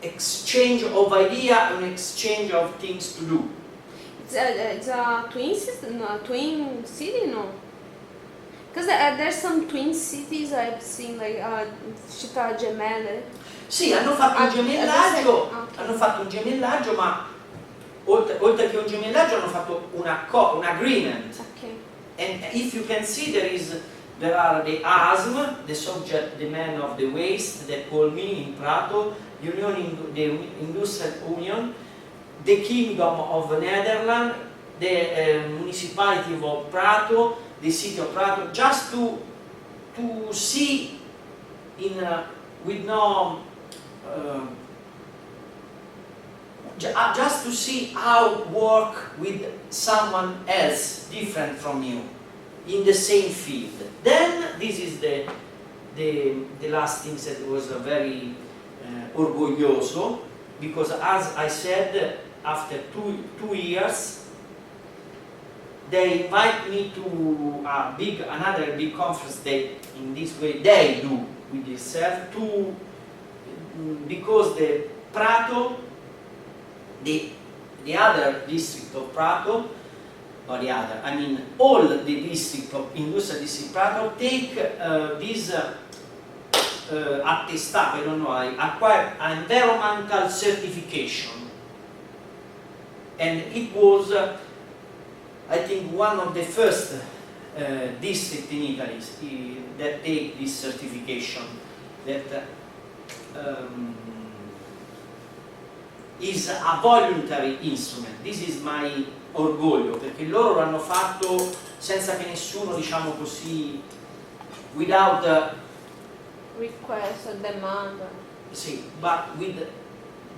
exchange of idea, an exchange of things to do. It's a twin city, no? Because there's some twin cities I've seen, like città gemelle. Sì, hanno fatto un gemellaggio, ma oltre che un gemellaggio hanno fatto un agreement. Okay. And if you can see, there are the ASM, the subject, the man of the waste, that call me in Prato, the Industrial Union, the Kingdom of Netherlands, the municipality of Prato, the city of Prato, just to see with no just to see how work with someone else different from you. in the same field. Then this is the last thing that was very orgoglioso, because as I said, after two years they invite me to another big conference. They, in this way, they do with themselves because the Prato, the other district of Prato, or the other, I mean all the district of industrial district Prato take this attestato, I don't know, acquire environmental certification, and it was I think one of the first districts in Italy that take this certification, that is a voluntary instrument. This is my orgoglio, perché loro l'hanno fatto senza che nessuno, diciamo così, without request or demand. sì, but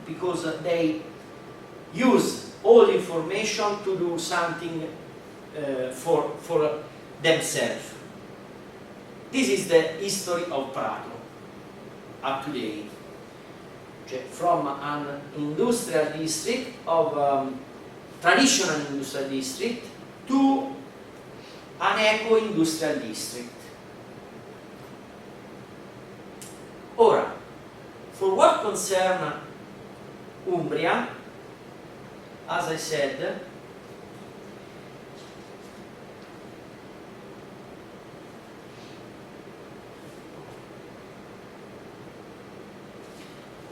because they use all information to do something for themselves. This is the history of Prato up to date. From an industrial district of traditional industrial district to an eco-industrial district. Ora, for what concerns Umbria, as I said,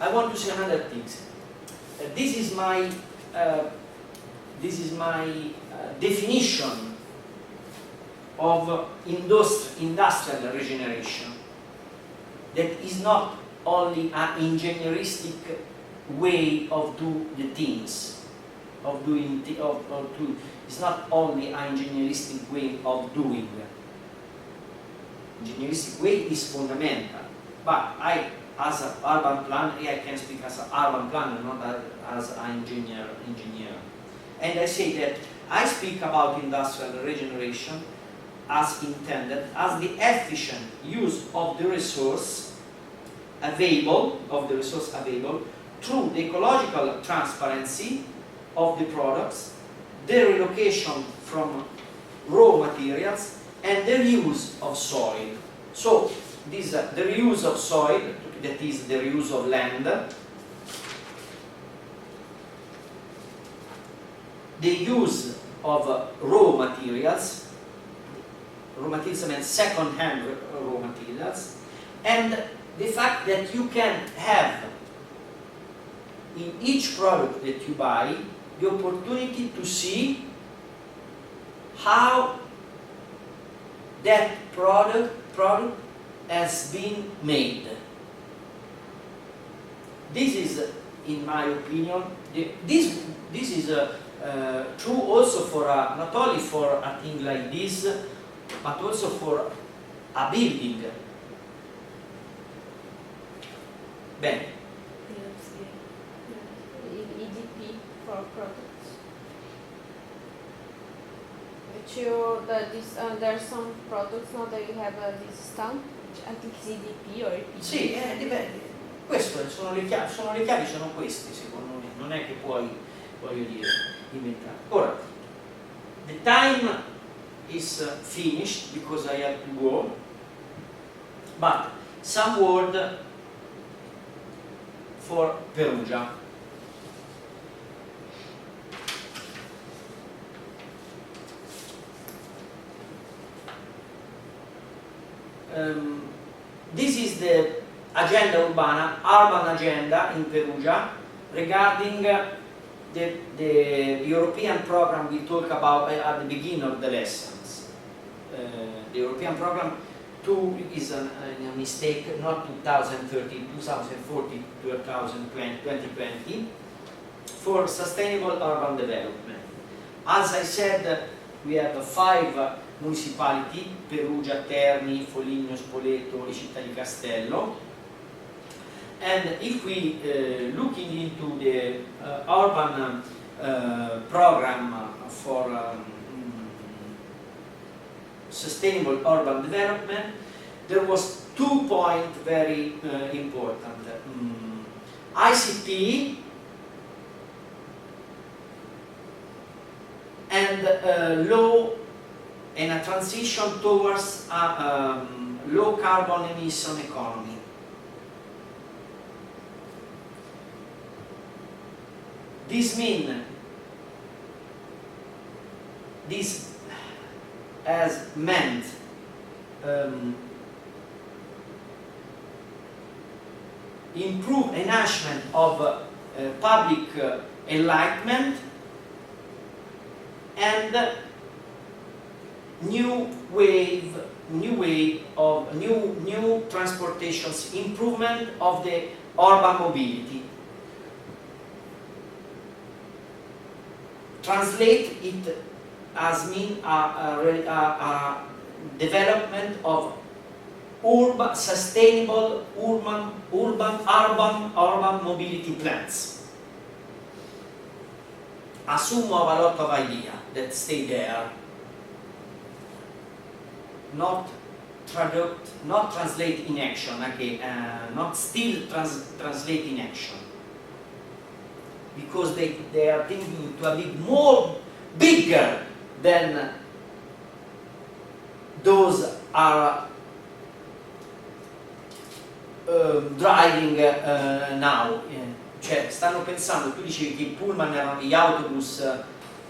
I want to say another thing. This is my definition of industrial regeneration. That is not only an engineeristic way of do the things, it's not only an engineeristic way of doing. Engineeristic way is fundamental, but as an urban planner, I can speak as an urban planner, not as an engineer. And I say that I speak about industrial regeneration as intended, as the efficient use of the resource available, through the ecological transparency of the products, their relocation from raw materials, and the reuse of soil. So, this the reuse of soil, that is the reuse of land, the use of raw materials means second-hand raw materials, and the fact that you can have in each product that you buy the opportunity to see how that product has been made. This is, in my opinion, this is true also for not only for a thing like this, but also for a building. Bene. EDP for products. There are some products now that you have this stamp, which I think is EDP or EPD. Sì, dipende. Queste sono le chiavi, sono queste secondo me, non è che puoi, voglio dire, inventare. Ora, the time is finished because I have to go, but some word for Perugia. This is the agenda urbana, urban agenda in Perugia regarding the European program we talked about at the beginning of the lessons. The European program 2 is a mistake, not 2030, 2040, 2020, for sustainable urban development. As I said, we have 5 municipalities, Perugia, Terni, Foligno, Spoleto e Città di Castello. And if we looking into the urban program for sustainable urban development, there was 2 points very important. ICT and law and a transition towards a low carbon emission economy. This has meant improved enhancement of public enlightenment and new transportations, improvement of the urban mobility. Translate it as mean a development of sustainable urban mobility plans. A sum of a lot of ideas that stay there, not translate in action, not still translate in action, because they are thinking to a bigger than those are driving now. Cioè, stanno pensando, tu dicevi che i pullman gli autobus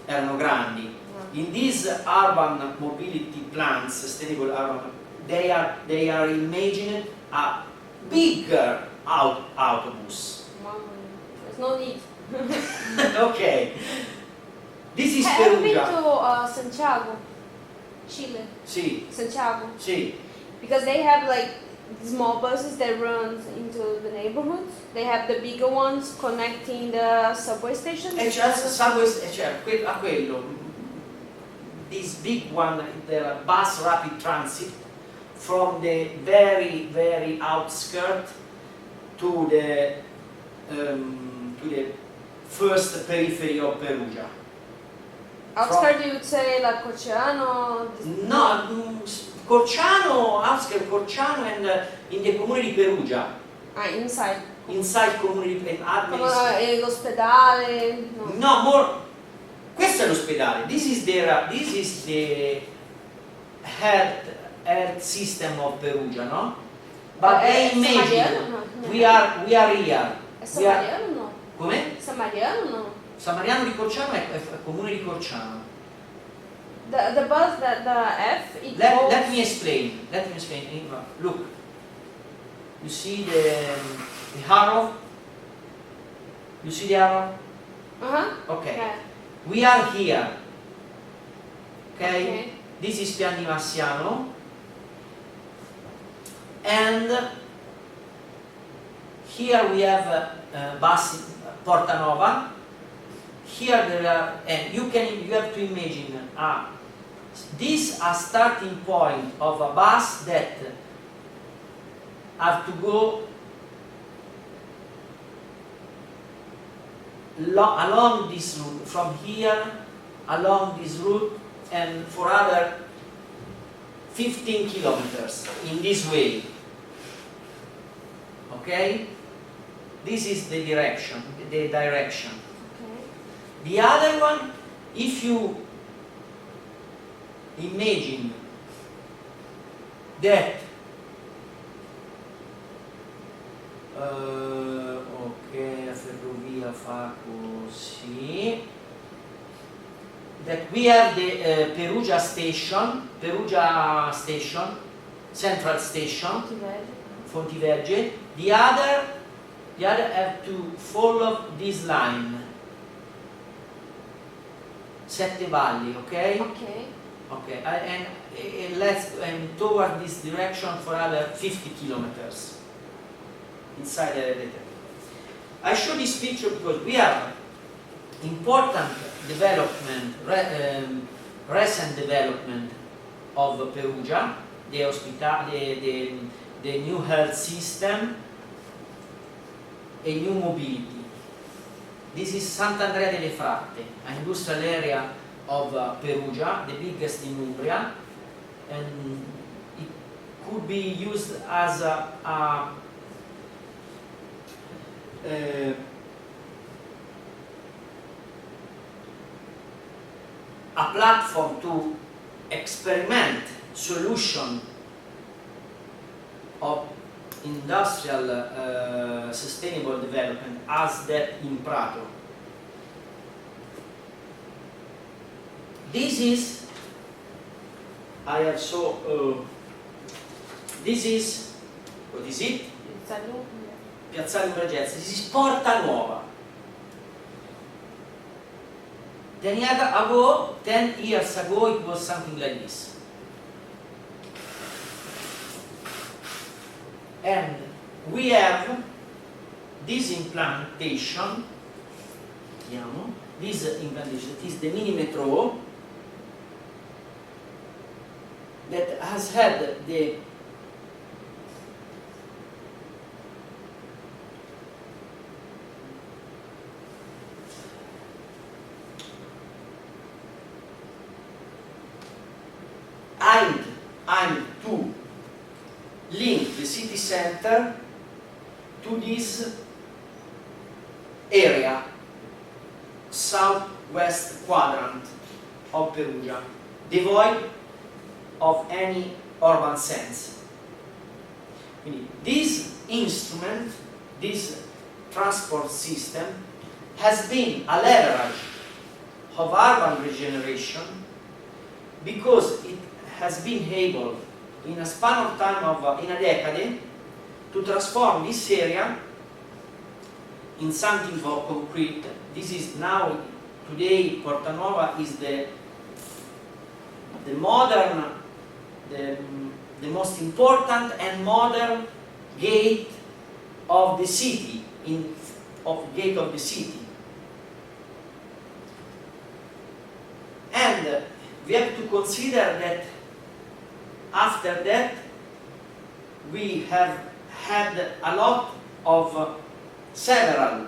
erano grandi. In these urban mobility plans, sustainable urban, they are imagining a bigger autobus. There's no need. Okay. This is Have you been Perugia. to Santiago, Chile? Sì, Santiago. sì. Because they have like small buses that run into the neighborhoods. They have the bigger ones connecting the subway stations. E c'è a quello. This big one, the bus rapid transit, from the very outskirts to the first periphery of Perugia. Outskirts, you would say like Corciano? No, Corciano, outskirts Corciano and in the comune di Perugia. Inside. Inside comune di Perugia. Come l'ospedale? No. No, more. Questo è l'ospedale. This is the health system of Perugia, no? But they imagine we are here. È Samariano o no? Come? Samariano o no? Samariano di Corciano è comune di Corciano. The bus, the F, it Let me explain. Look, you see the arrow? You see the arrow? Okay. Okay. We are here. Okay? This is Pian di Marciano. And here we have bus Porta Nova. Here there are, and you have to imagine this a starting point of a bus that have to go along this route, from here along this route, and for other 15 kilometers in this way. Okay? This is the direction. Okay. The other one, if you imagine that ok, la ferrovia fa così, that we have the Perugia station, Central Station, Fontiverge. The other have to follow this line. Sette Valli, okay? Okay. Okay, and toward this direction for other 50 kilometers inside the I show this picture because we have important development, recent development of Perugia, the new health system, a new mobility. This is Sant'Andrea delle Fratte, an industrial area of Perugia, the biggest in Umbria, and it could be used as a platform to experiment solution of industrial sustainable development as that in Prato. This is, I have this is, what is it? Piazzale Umbragezza. This is Porta Nuova. 10 years ago it was something like this. And we have this implantation, this implantation is the mini metro that has had the aimed to link the city center to this area, southwest quadrant of Perugia, devoid of any urban sense. This instrument, this transport system, has been a leverage of urban regeneration because it has been able, in a span of time of in a decade, to transform this area in something for concrete. This is now, today, Porta Nuova is the modern, the most important and modern gate of the city, gate of the city. And we have to consider that after that we have had a lot of several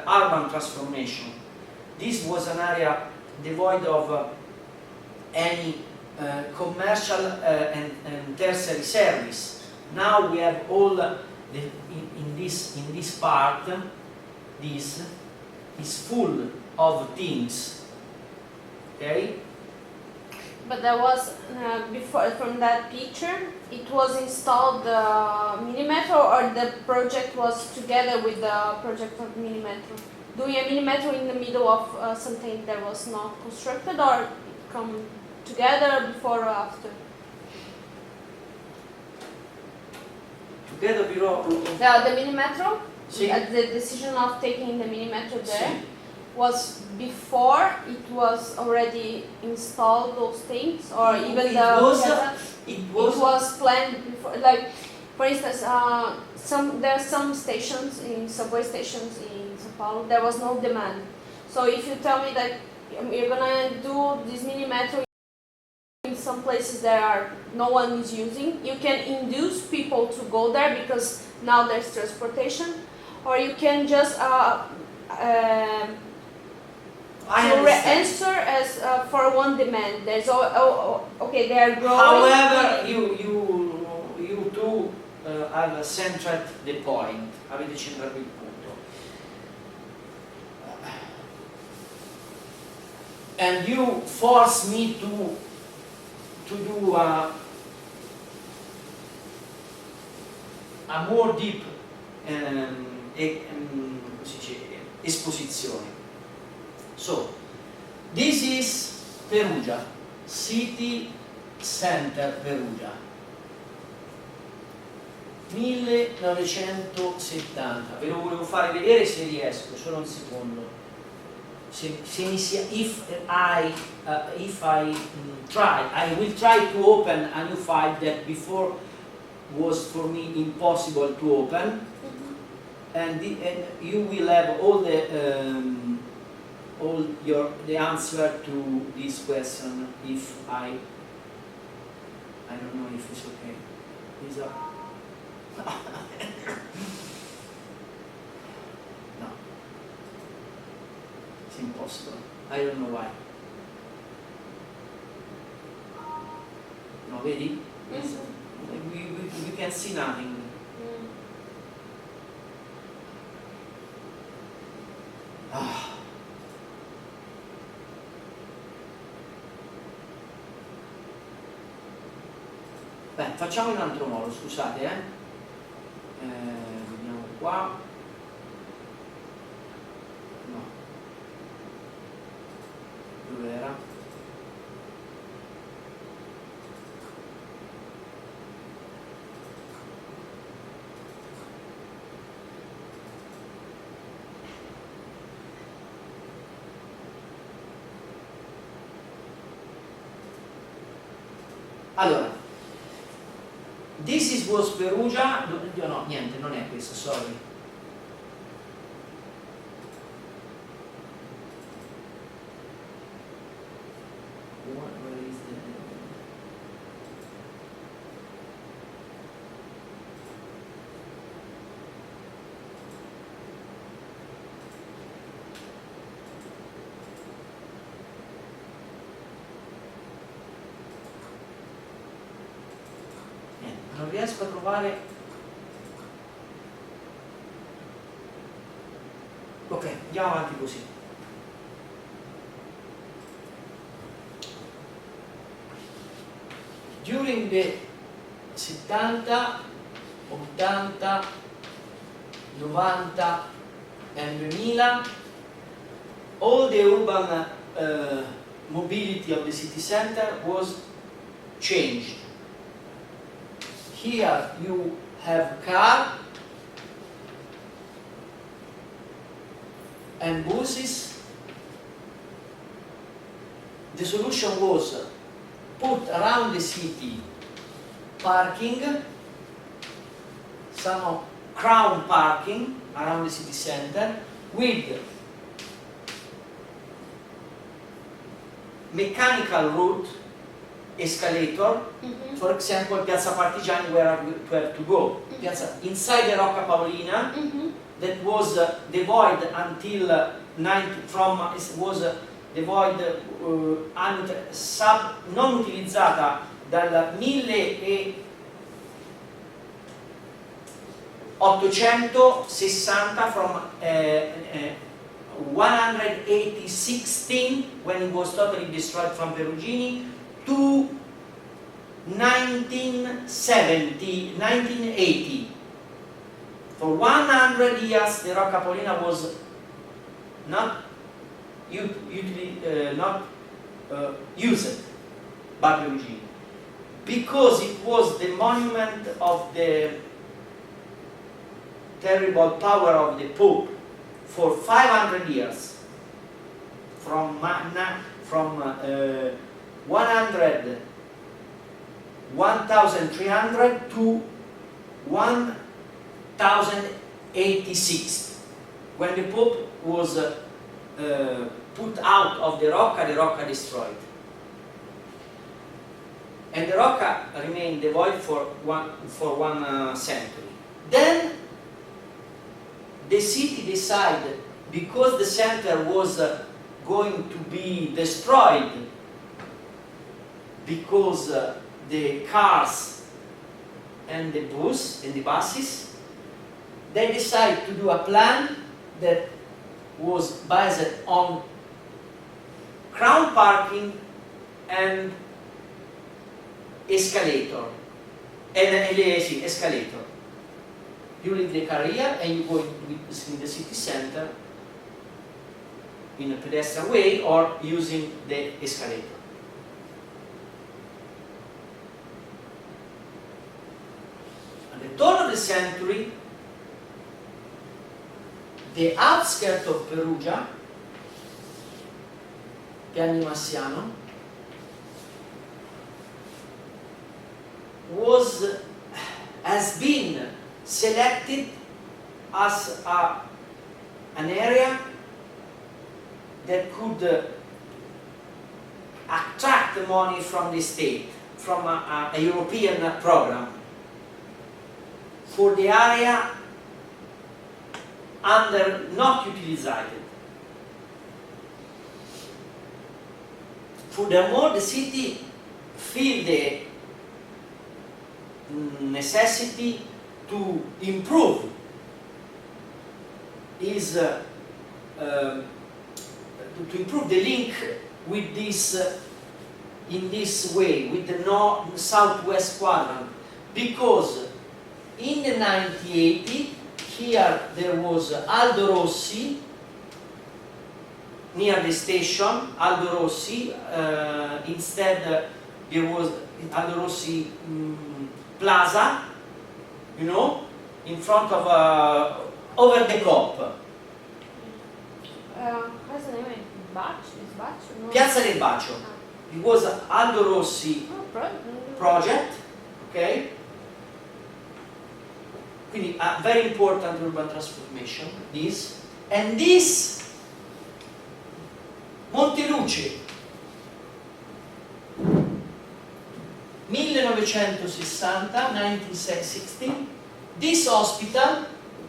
urban transformation. This was an area devoid of any commercial and tertiary service. Now we have all in this part. This is full of things. Okay. But there was, before, from that picture, it was installed the mini metro, or the project was together with the project of mini metro? Doing a mini metro in the middle of something that was not constructed, or it come together before or after? Together before. The mini metro? Sì. The decision of taking the mini metro there. Sì. Was before it was already installed, those things, or even it was planned before? Like, for instance, there are some stations, in subway stations in São Paulo, there was no demand. So if you tell me that you're gonna do this mini metro in some places that no one is using, you can induce people to go there because now there's transportation, or you can just answer as for one demand. There's okay, they are growing. However, you two have centered the point. Avete centrato il punto. And you force me to do a more deep esposizione. So, this is Perugia, city center Perugia, 1970. Ve lo volevo fare vedere se riesco, solo un secondo. If I try, I will try to open a new file that before was for me impossible to open, and you will have all the answer to this question. If I don't know if it's okay. No, it's impossible. I don't know why. no, vedi? We can see nothing. Ah. Beh, facciamo in un altro modo, scusate, vediamo qua. No. Dove era? Allora, this was Perugia, no, niente, non è questo, sorry. Where is the... Non riesco a trovare. Ok, andiamo avanti così. During the 70, 80, 90 and 2000, all the urban mobility of the city center was changed. Here you have car and buses. The solution was put around the city parking, some crown parking around the city center with mechanical route, escalator. For example, Piazza Partigiani, where we have to go. Piazza, inside the Rocca Paolina, that was devoid until non utilizzata dal 1860, from 180-16, when it was totally destroyed from Perugini, to 1980. For 100 years the Rocca Paolina was not used by Perugini, because it was the monument of the terrible power of the Pope for 500 years, from 1300 to 1086, when the Pope was put out of the Rocca destroyed. And the Rocca remained devoid for one century. Then the city decided, because the center was going to be destroyed, because the cars and the buses, they decided to do a plan that was based on crown parking and escalator. Escalator. You leave the car here and you go in the city center in a pedestrian way or using the escalator. At the turn of the century, the outskirts of Perugia, Piani Massiano, has been selected as an area that could attract the money from the state, from a European program, for the area under not utilized. Furthermore, the city feel the necessity to improve is to improve the link with this in this way with the north southwest quadrant, because in the 1980 here there was Aldo Rossi near the station, Aldo Rossi, instead there was Aldo Rossi Plaza, you know, in front of over the cop. What's the name? Bacio? Is Bacio? No. Piazza del Bacio. It was Aldo Rossi project, okay? Quindi a very important urban transformation, this. And this Monteluce 1960, this hospital,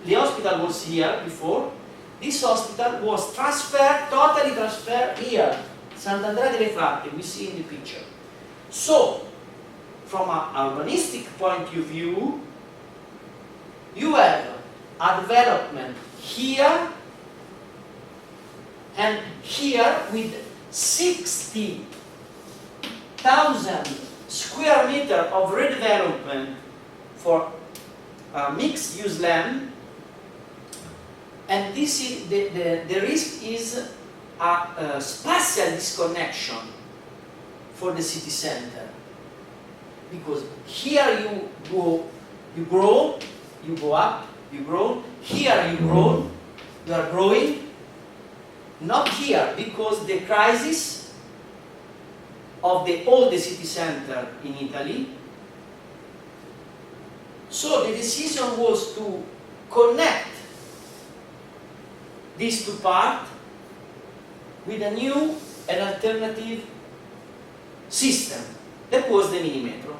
the hospital was here before, this hospital was transferred, totally transferred here, Sant'Andrea delle Fratte, we see in the picture. So, from an urbanistic point of view, you have a development here and here with 60,000 square meter of redevelopment for mixed-use land, and this is the risk is a spatial disconnection for the city center, because here you grow, you go up, you grow, here you grow, you are growing, not here, because the crisis of all the city center in Italy. So the decision was to connect these two parts with a new and alternative system. That was the mini metro.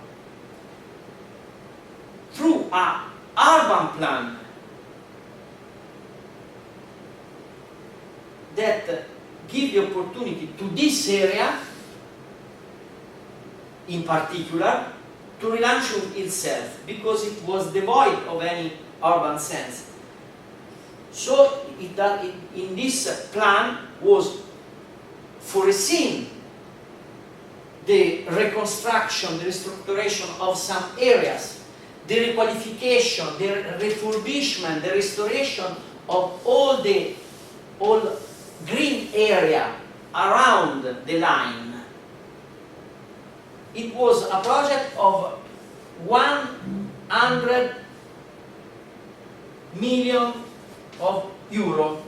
Through an urban plan that give the opportunity to this area in particular to relaunch itself, because it was devoid of any urban sense. So in this plan was foreseen the reconstruction, the restoration of some areas, the requalification, the refurbishment, the restoration of all green area around the line. It was a project of 100 million of euro.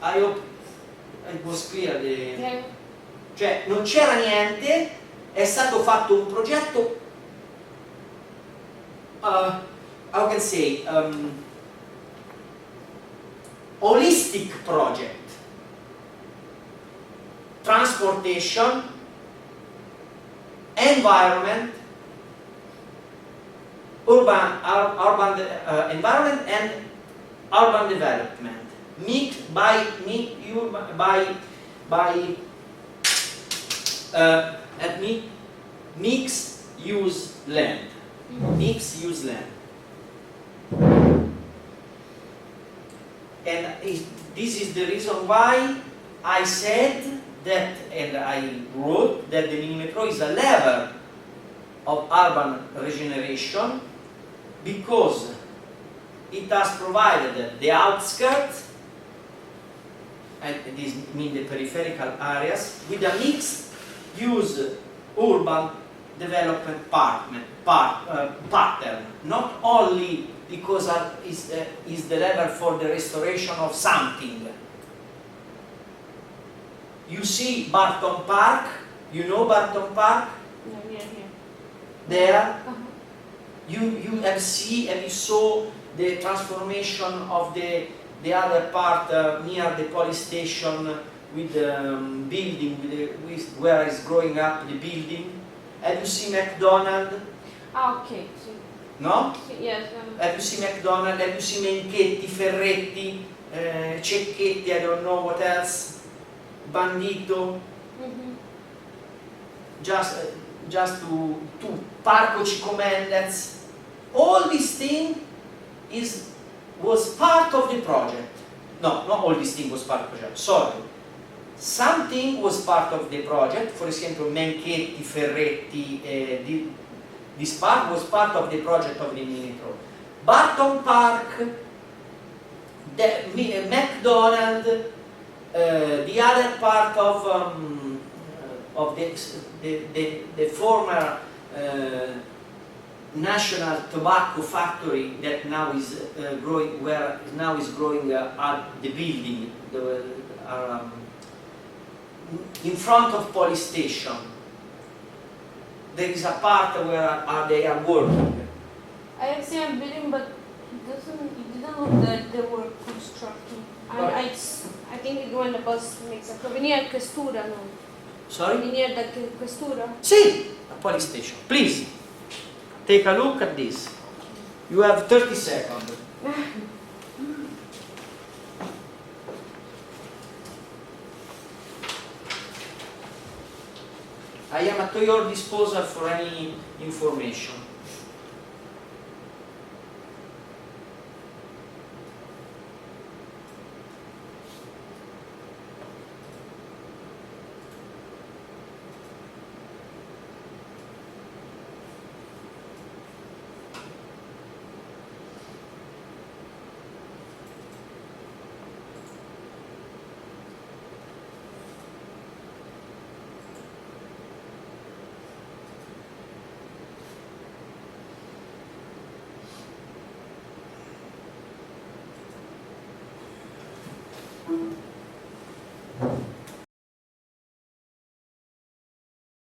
I hope it was clear. Cioè non c'era niente, è stato fatto un progetto, how can I say, holistic project. Transportation, environment, environment and urban development. Mixed use land. Mixed use land. And this is the reason why I said that, and I wrote that the mini metro is a lever of urban regeneration, because it has provided the outskirts, and this means the peripheral areas, with a mixed use urban development pattern, not only because is the lever for the restoration of something. You see Barton Park, you know Barton Park? Yeah, here. There, you have you saw the transformation of the other part near the police station with the building, where is growing up the building. Have you seen McDonald's? Okay. So, No? yes. Have you seen McDonald's? Have you seen Menchetti, Ferretti, Cecchetti, I don't know what else? bandito, Mhm. just to Parco Cicomellez. All these things was part of the project. No, not all these things was part of the project, sorry. Something was part of the project, for example, Menchetti, Ferretti, this part was part of the project of the Minitro. Barton Park, the McDonald, the other part of the former national tobacco factory that now is growing, where now is growing at the building in front of police station. There is a part where they are working. I have seen a building, but it didn't look that they were constructing. I think it when the bus makes a venire a questura, no? Sorry? Venire da questura? See, a police station. Please, take a look at this. You have 30 seconds. I am at your disposal for any information.